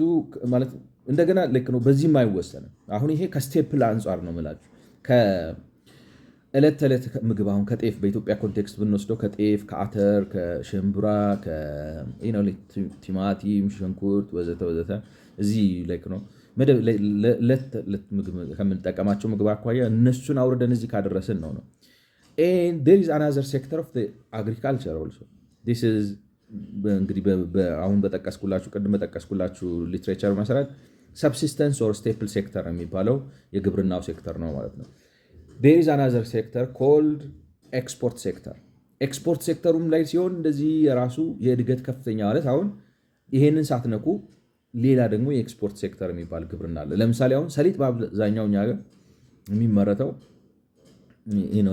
ማለት እንደገና ልክ ነው በዚህም አይወሰንም አሁን ይሄ ከስቴፕል አንጻር ነው የምላችሁ ከእለት ተዕለት ምግብ አሁን ከጤፍ በኢትዮጵያ ኮንቴክስት ብንወስደው ከጤፍ ከአተር ከሽምብራ ቲማቲም ሽንኩርት ወዘተ ወዘተ እዚህ ላይክ ነው ከምንጠቀማቸው ምግብ አኳያ እነሱን አውርደን እዚህ ካደረስን ነው and there is another sector of the agriculture also this is እንግዲህ አሁን ቅድም በጠቀስኩላችሁ ሊትሬቸር መሰረት subsistence or staple sector የሚባለው የግብርናው ሴክተር ነው ማለት ነው there is another sector called export sector ኤክስፖርት ሴክተሩም ላይ ሲሆን እንደዚህ የራሱ የእድገት ከፍተኛ ማለት አሁን ይሄንን ሳትነኩ ሌላ ደግሞ የኤክስፖርት ሴክተር የሚባል ግብርና አለ ለምሳሌ አሁን ሰሊጥ በአብዛኛው እኛ ሀገር የሚመረተው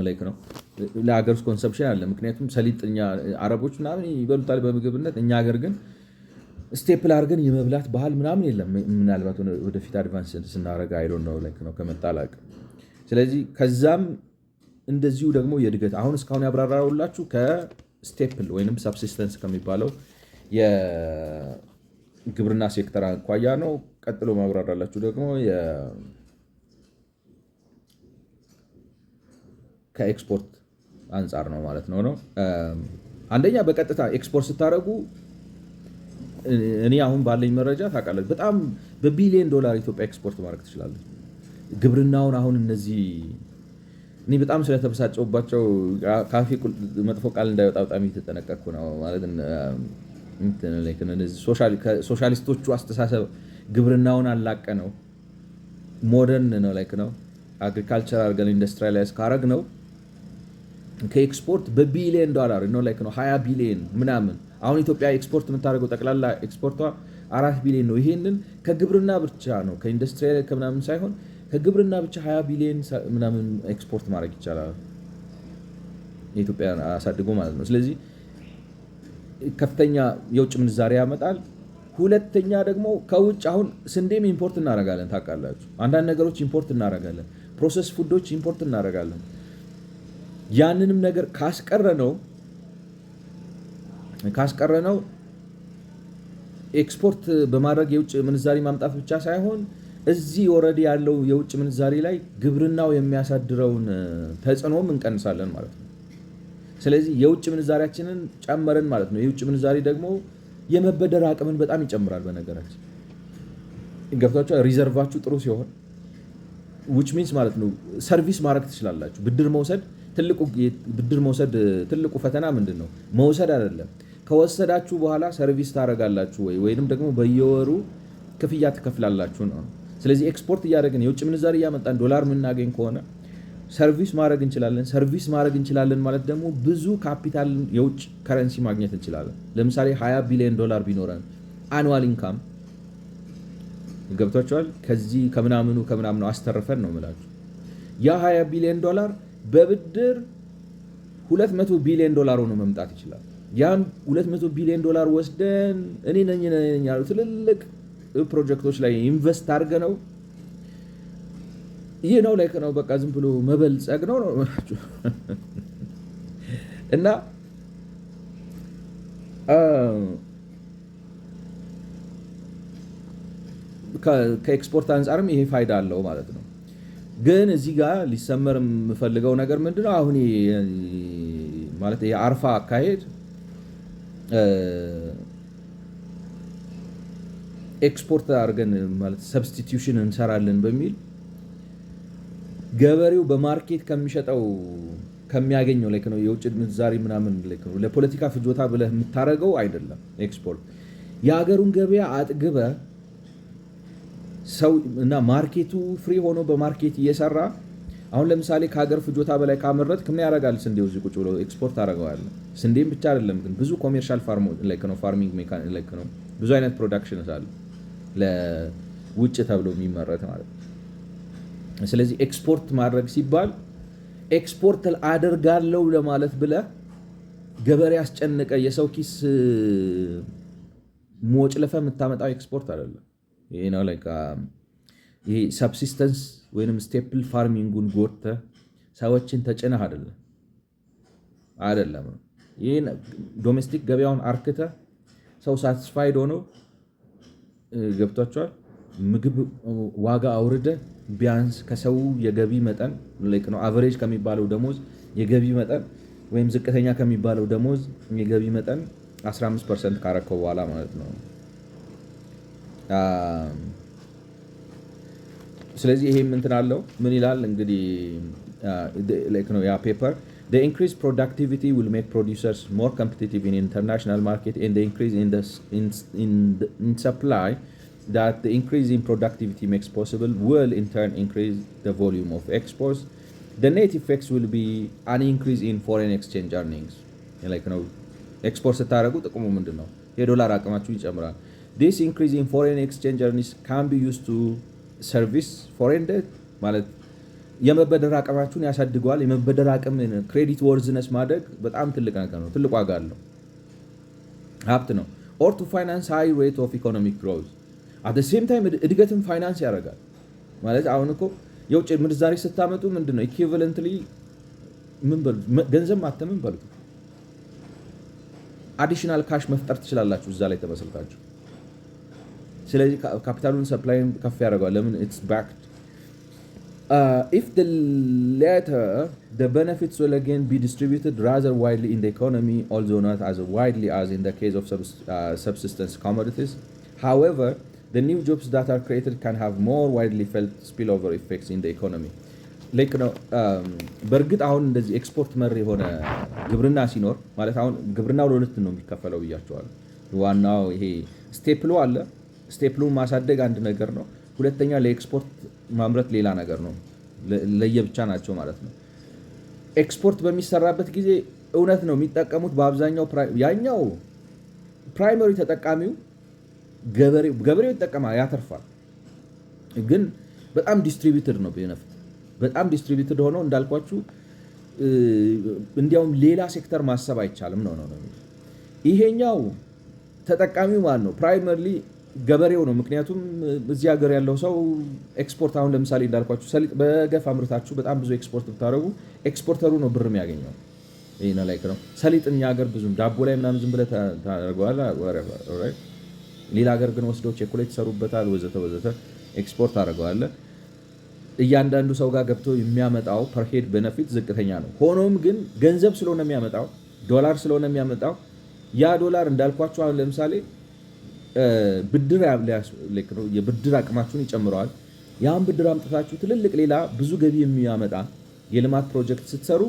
ላይክ ነው ለሀገር ውስጥ ኮንሰፕሽን አለ ምክንያቱም ሰሊጥኛ አረቦች ምናምን ይበሉታል በምግብነት እኛ ሀገር ግን ስቴፕል አድርገን የመብላት ባህል ምናምን የለም ምናልባት ወደፊት አድቫንስ ስናደርግ አይዶን ነው ላይክ ነው ከመጣላቅ ስለዚህ ከዛም እንደዚሁ ደግሞ የእድገት አሁን እስካሁን ያብራራውላችሁ ከስቴፕል ወይንም ሰብሲስተንስ ከሚባለው የግብርና ሴክተር አኳያ ነው ቀጥሎ ማብራራላችሁ ደግሞ ከኤክስፖርት አንጻር ነው ማለት ነው አንደኛ በቀጥታ ኤክስፖርት ስታደርጉ እኔ አሁን ባለኝ መረጃ ታውቃለች በጣም በቢሊየን ዶላር ኢትዮጵያ ኤክስፖርት ማድረግ ትችላለች ግብርናውን አሁን እነዚህ እኔ በጣም ስለተበሳጨውባቸው ካፌ መጥፎ ቃል እንዳይወጣ በጣም እየተጠነቀቅኩ ነው ማለት ሶሻሊስቶቹ አስተሳሰብ ግብርናውን አላቀ ነው ሞደርን ነው ላይክ ነው አግሪካልቸር አርገን ኢንዱስትሪያላይዝ ካረግ ነው ከኤክስፖርት በቢሊየን ዶላር ነው ላይክ ነው 20 ቢሊየን ምናምን አሁን ኢትዮጵያ ኤክስፖርት የምታደርገው ጠቅላላ ኤክስፖርቷ 4 ቢሊየን ነው ይሄንን ከግብርና ብቻ ነው ከኢንዱስትሪያል ከምናምን ሳይሆን ከግብርና ብቻ 20 ቢሊየን ምናምን ኤክስፖርት ማድረግ ይቻላል ኢትዮጵያ አሳድጎ ማለት ነው ስለዚህ ከፍተኛ የውጭ ምንዛሪ ያመጣል ሁለተኛ ደግሞ ከውጭ አሁን ስንዴም ኢምፖርት እናደርጋለን ታውቃላችሁ አንዳንድ ነገሮች ኢምፖርት እናደርጋለን ፕሮሰስ ፉዶች ኢምፖርት እናደርጋለን ያንንም ነገር ካስቀረነው ኤክስፖርት በማድረግ የውጭ ምንዛሪ ማምጣት ብቻ ሳይሆን እዚህ ኦሬዲ ያለው የውጭ ምንዛሪ ላይ ግብርናው የሚያሳድረውን ተጽዕኖም እንቀንሳለን ማለት ነው ስለዚህ የውጭ ምንዛሪያችንን ጨመረን ማለት ነው የውጭ ምንዛሪ ደግሞ የመበደር አቅምን በጣም ይጨምራል። በነገራችን ገብቷችኋል። ሪዘርቫችሁ ጥሩ ሲሆን which means ማለት ነው ሰርቪስ ማድረግ ትችላላችሁ። ብድር መውሰድ ትልቁ ፈተና ምንድን ነው? መውሰድ አይደለም። ከወሰዳችሁ በኋላ ሰርቪስ ታደርጋላችሁ ወይንም ደግሞ በየወሩ ክፍያ ትከፍላላችሁ ነው። ስለዚህ ኤክስፖርት እያደረግን የውጭ ምንዛሪ እያመጣን ዶላር የምናገኝ ከሆነ ሰርቪስ ማድረግ እንችላለን። ሰርቪስ ማድረግ እንችላለን ማለት ደግሞ ብዙ ካፒታል የውጭ ከረንሲ ማግኘት እንችላለን። ለምሳሌ $20 ቢሊዮን ቢኖረን አኑዋል ኢንካም ገብቷቸዋል። ከዚህ ከምናምኑ አስተርፈን ነው የምላችሁ። ያ $20 ቢሊዮን በብድር $200 ቢሊዮን ሆኖ መምጣት ይችላል። ያን $200 ቢሊዮን ወስደን እኔ ነኝ ያሉ ትልልቅ ፕሮጀክቶች ላይ ኢንቨስት አድርገ ነው ይህ ነው ላይ ነው በቃ ዝም ብሎ መበልጸግ ነው እና ከኤክስፖርት አንጻርም ይሄ ፋይዳ አለው ማለት ነው። ግን እዚህ ጋር ሊሰመር የምፈልገው ነገር ምንድነው? አሁን ማለት የአርፋ አካሄድ ኤክስፖርት አድርገን ማለት ሰብስቲቲዩሽን እንሰራለን በሚል ገበሬው በማርኬት ከሚሸጠው ከሚያገኘው ላይ ነው የውጭ ምንዛሪ ምናምን ላይ ነው ለፖለቲካ ፍጆታ ብለህ የምታረገው አይደለም። ኤክስፖርት የሀገሩን ገበያ አጥግበ ሰው እና ማርኬቱ ፍሪ ሆኖ በማርኬት እየሰራ አሁን ለምሳሌ ከሀገር ፍጆታ በላይ ካመረት ምን ያደርጋል? ስንዴው እዚህ ቁጭ ብሎ ኤክስፖርት አደረገዋል። ስንዴም ብቻ አይደለም ግን ብዙ ኮሜርሻል ፋርሚንግ ሜካኒክ ነው ብዙ አይነት ፕሮዳክሽን አለ ለውጭ ተብሎ የሚመረት ማለት ነው። ስለዚህ ኤክስፖርት ማድረግ ሲባል ኤክስፖርት አደርጋለሁ ለማለት ብለህ ገበሬ ያስጨነቀ የሰው ኪስ ሞጭለፈ የምታመጣው ኤክስፖርት አይደለም። ይሄ ነው ይሄ ሰብሲስተንስ ወይንም ስቴፕል ፋርሚንጉን ጎድተህ ሰዎችን ተጭነህ አይደለም። ይሄ ዶሜስቲክ ገበያውን አርክተህ ሰው ሳቲስፋይድ ሆኖ ገብቷቸዋል። ምግብ ዋጋ አውርደ ቢያንስ ከሰው የገቢ መጠን ነው አቨሬጅ ከሚባለው ደሞዝ የገቢ መጠን ወይም ዝቅተኛ ከሚባለው ደሞዝ የገቢ መጠን 15% ካረከው በኋላ ማለት ነው። ስለዚህ ይሄ እንትን አለው ምን ይላል እንግዲህ ነው ያ ፔፐር the increased productivity will make producers more competitive in international market and the increase in supply that the increase in productivity makes possible will in turn increase the volume of exports. The net effects will be an increase in foreign exchange earnings. ነው ኤክስፖርት ስታደርጉ ጥቅሙ ምንድነው? የዶላር አቅማችሁ ይጨምራል። This increase in foreign exchange earnings can be used to service foreign debt ማለት የመበደር አቅማችሁን ያሳድገዋል። የመበደር አቅም ክሬዲት ወርዝነስ ማድረግ በጣም ትልቅ ነገር ነው። ትልቅ ዋጋ አለው፣ ሀብት ነው። or to finance high rate of economic growth at the same time እድገትን ፋይናንስ ያደርጋል ማለት አሁን እኮ የውጭ ምንዛሪ ስታመጡ ምንድነው ኢኩቪቫለንትሊ ምን በሉት ገንዘብ ማተምን በሉት አዲሽናል ካሽ መፍጠር ትችላላችሁ እዛ ላይ ተመስርታችሁ። ስለዚህ ካፒታሉን ሰፕላይን ከፍ ያደርጋል። ለምን it's backed. If the latter, the benefits will again be distributed rather widely in the economy, although not as widely as in the case of subsistence commodities. However, the new jobs that are created can have more widely felt spillover effects in the economy. Like በእርግጥ አሁን እንደዚህ ኤክስፖርት መር የሆነ ግብርና ሲኖር ማለት አሁን ግብርናው ለሁለት ነው የሚከፈለው ብያቸዋል። ዋናው ይሄ ስቴፕሉ አለ። ስቴፕሉን ማሳደግ አንድ ነገር ነው። ሁለተኛ ለኤክስፖርት ማምረት ሌላ ነገር ነው። ለየብቻ ናቸው ማለት ነው። ኤክስፖርት በሚሰራበት ጊዜ እውነት ነው የሚጠቀሙት በአብዛኛው ያኛው ፕራይመሪ ተጠቃሚው ገበሬው ይጠቀማል፣ ያተርፋል። ግን በጣም ዲስትሪቢዩትድ ነው ቤነፊት በጣም ዲስትሪቢዩትድ ሆኖ እንዳልኳችሁ እንዲያውም ሌላ ሴክተር ማሰብ አይቻልም ነው። ይሄኛው ተጠቃሚው ማን ነው? ፕራይመሪሊ ገበሬው ነው። ምክንያቱም እዚህ ሀገር ያለው ሰው ኤክስፖርት አሁን ለምሳሌ እንዳልኳችሁ ሰሊጥ በገፍ አምርታችሁ በጣም ብዙ ኤክስፖርት ብታደርጉ ኤክስፖርተሩ ነው ብር የሚያገኘው። ይሄን ላይክ ነው ሰሊጥ እኛ ሀገር ብዙም ዳቦ ላይ ምናምን ዝም ብለህ ታደርገዋለህ። ኦልራይት ሌላ ሀገር ግን ወስደው ቸኮሌት ይሰሩበታል ወዘተ ወዘተ ኤክስፖርት አደርገዋለህ። እያንዳንዱ ሰው ጋር ገብቶ የሚያመጣው ፐር ሄድ ቤኔፊት ዝቅተኛ ነው። ሆኖም ግን ገንዘብ ስለሆነ የሚያመጣው ዶላር ስለሆነ የሚያመጣው ያ ዶላር እንዳልኳችሁ አሁን ለምሳሌ ብድር የብድር አቅማችሁን ይጨምረዋል። ያን ብድር አምጥታችሁ ትልልቅ ሌላ ብዙ ገቢ የሚያመጣ የልማት ፕሮጀክት ስትሰሩ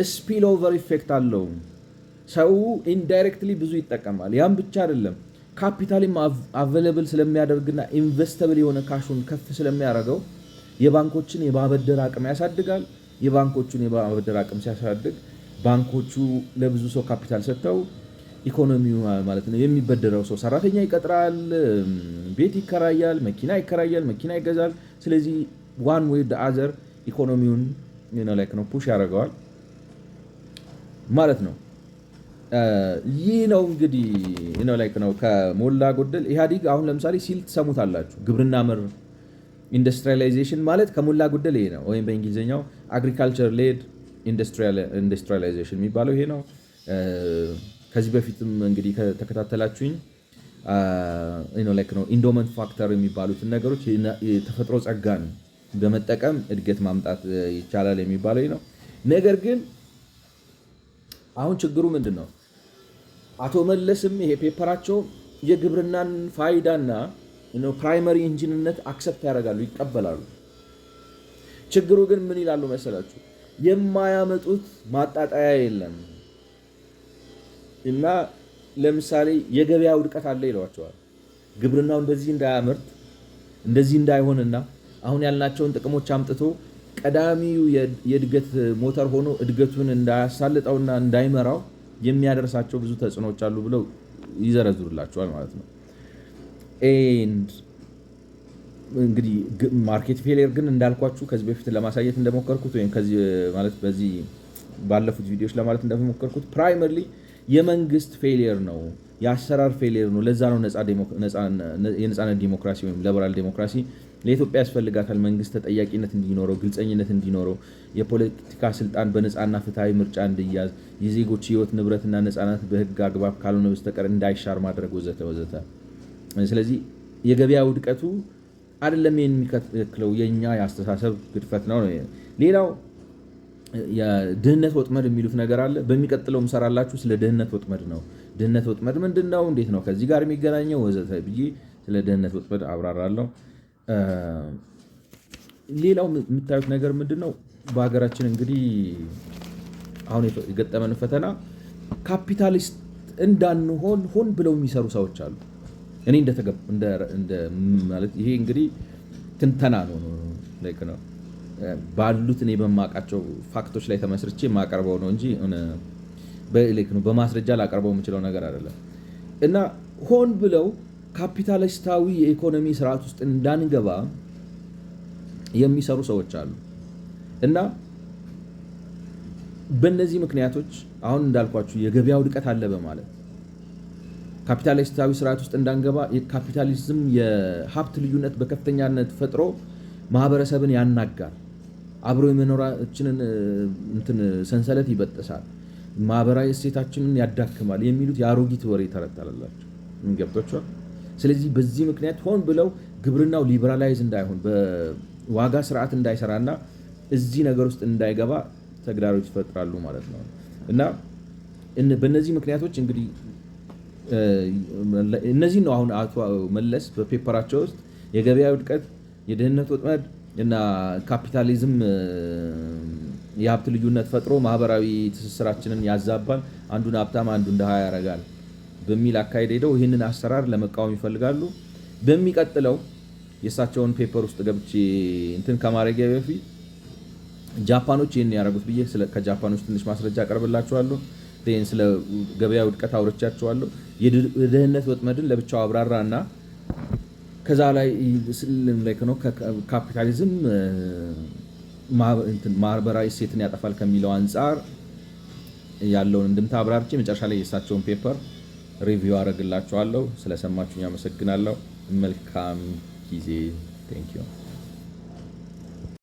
ስፒል ኦቨር ኢፌክት አለው። ሰው ኢንዳይሬክትሊ ብዙ ይጠቀማል። ያም ብቻ አይደለም ካፒታልም አቬለብል ስለሚያደርግና ኢንቨስተብል የሆነ ካሹን ከፍ ስለሚያደርገው የባንኮችን የማበደር አቅም ያሳድጋል። የባንኮቹን የማበደር አቅም ሲያሳድግ ባንኮቹ ለብዙ ሰው ካፒታል ሰጥተው ኢኮኖሚው ማለት ነው የሚበደረው ሰው ሰራተኛ ይቀጥራል፣ ቤት ይከራያል፣ መኪና ይከራያል፣ መኪና ይገዛል። ስለዚህ ዋን ዌይ ደ አዘር ኢኮኖሚውን ነው ፑሽ ያደርገዋል ማለት ነው። ይህ ነው እንግዲህ ነው ከሞላ ጎደል ኢህአዲግ አሁን ለምሳሌ ሲል ትሰሙታላችሁ። ግብርና መር ኢንዱስትሪያላይዜሽን ማለት ከሞላ ጎደል ይሄ ነው። ወይም በእንግሊዝኛው አግሪካልቸር ሌድ ኢንዱስትሪያላይዜሽን የሚባለው ይሄ ነው። ከዚህ በፊትም እንግዲህ ከተከታተላችሁኝ ነው ኢንዶመንት ፋክተር የሚባሉትን ነገሮች የተፈጥሮ ጸጋን በመጠቀም እድገት ማምጣት ይቻላል የሚባለው ነው። ነገር ግን አሁን ችግሩ ምንድን ነው? አቶ መለስም ይሄ ፔፐራቸው የግብርናን ፋይዳና ፕራይመሪ ኢንጂንነት አክሰፕት ያደርጋሉ፣ ይቀበላሉ። ችግሩ ግን ምን ይላሉ መሰላችሁ? የማያመጡት ማጣጣያ የለም እና ለምሳሌ የገበያ ውድቀት አለ ይለዋቸዋል። ግብርናው እንደዚህ እንዳያመርት እንደዚህ እንዳይሆንና አሁን ያልናቸውን ጥቅሞች አምጥቶ ቀዳሚው የእድገት ሞተር ሆኖ እድገቱን እንዳያሳልጠውና እንዳይመራው የሚያደርሳቸው ብዙ ተጽዕኖዎች አሉ ብለው ይዘረዝሩላቸዋል ማለት ነው። እንግዲህ ማርኬት ፌሊየር ግን እንዳልኳችሁ ከዚህ በፊት ለማሳየት እንደሞከርኩት ወይም ከዚህ ማለት በዚህ ባለፉት ቪዲዮዎች ለማለት እንደሞከርኩት ፕራይመርሊ የመንግስት ፌሊየር ነው፣ የአሰራር ፌሊየር ነው። ለዛ ነው የነፃነት ዲሞክራሲ ወይም ሊበራል ዲሞክራሲ ለኢትዮጵያ ያስፈልጋታል። መንግስት ተጠያቂነት እንዲኖረው፣ ግልጸኝነት እንዲኖረው፣ የፖለቲካ ስልጣን በነፃና ፍትሃዊ ምርጫ እንዲያዝ፣ የዜጎች ህይወት ንብረትና ነፃነት በህግ አግባብ ካልሆነ በስተቀር እንዳይሻር ማድረግ ወዘተ ወዘተ። ስለዚህ የገበያ ውድቀቱ አይደለም የሚከትለው የኛ የአስተሳሰብ ግድፈት ነው። ሌላው የድህነት ወጥመድ የሚሉት ነገር አለ። በሚቀጥለው ምሰራላችሁ ስለ ድህነት ወጥመድ ነው። ድህነት ወጥመድ ምንድን ነው? እንዴት ነው ከዚህ ጋር የሚገናኘው? ወዘተ ብዬ ስለ ድህነት ወጥመድ አብራራለሁ። ሌላው የምታዩት ነገር ምንድን ነው? በሀገራችን እንግዲህ አሁን የገጠመን ፈተና ካፒታሊስት እንዳንሆን ሆን ብለው የሚሰሩ ሰዎች አሉ። እኔ ማለት ይሄ እንግዲህ ትንተና ነው ባሉት እኔ በማውቃቸው ፋክቶች ላይ ተመስርቼ የማቀርበው ነው እንጂ በማስረጃ ላቀርበው የምችለው ነገር አይደለም። እና ሆን ብለው ካፒታሊስታዊ የኢኮኖሚ ስርዓት ውስጥ እንዳንገባ የሚሰሩ ሰዎች አሉ። እና በእነዚህ ምክንያቶች አሁን እንዳልኳችሁ የገበያ ውድቀት አለ በማለት ካፒታሊስታዊ ስርዓት ውስጥ እንዳንገባ የካፒታሊዝም የሀብት ልዩነት በከፍተኛነት ፈጥሮ ማህበረሰብን ያናጋል፣ አብሮ የመኖራችንን ሰንሰለት ይበጥሳል፣ ማህበራዊ እሴታችንን ያዳክማል የሚሉት የአሮጊት ወሬ ተረታላላቸው ገብቷቸዋል። ስለዚህ በዚህ ምክንያት ሆን ብለው ግብርናው ሊበራላይዝ እንዳይሆን በዋጋ ስርዓት እንዳይሰራና እዚህ ነገር ውስጥ እንዳይገባ ተግዳሮች ይፈጥራሉ ማለት ነው። እና በእነዚህ ምክንያቶች እንግዲህ እነዚህ ነው አሁን አቶ መለስ በፔፐራቸው ውስጥ የገበያ ውድቀት፣ የድህነት ወጥመድ እና ካፒታሊዝም የሀብት ልዩነት ፈጥሮ ማህበራዊ ትስስራችንን ያዛባል፣ አንዱን ሀብታም አንዱን ድሃ ያደርጋል በሚል አካሄድ ሄደው ይህንን አሰራር ለመቃወም ይፈልጋሉ። በሚቀጥለው የእሳቸውን ፔፐር ውስጥ ገብቼ ከማድረጊያ በፊት ጃፓኖች ይህን ያደረጉት ብዬ ከጃፓኖች ትንሽ ማስረጃ አቀርብላችኋለሁ። ስለ ገበያ ውድቀት አውርቻችኋለሁ። የድህነት ወጥመድን ለብቻው አብራራ እና ከዛ ላይ ካፒታሊዝም ማህበራዊ እሴትን ያጠፋል ከሚለው አንጻር ያለውን እንድምታ አብራርቼ መጨረሻ ላይ የእሳቸውን ፔፐር ሪቪው አደርግላችኋለሁ። ስለሰማችሁኝ አመሰግናለሁ። መልካም ጊዜ። ቴንክ ዩ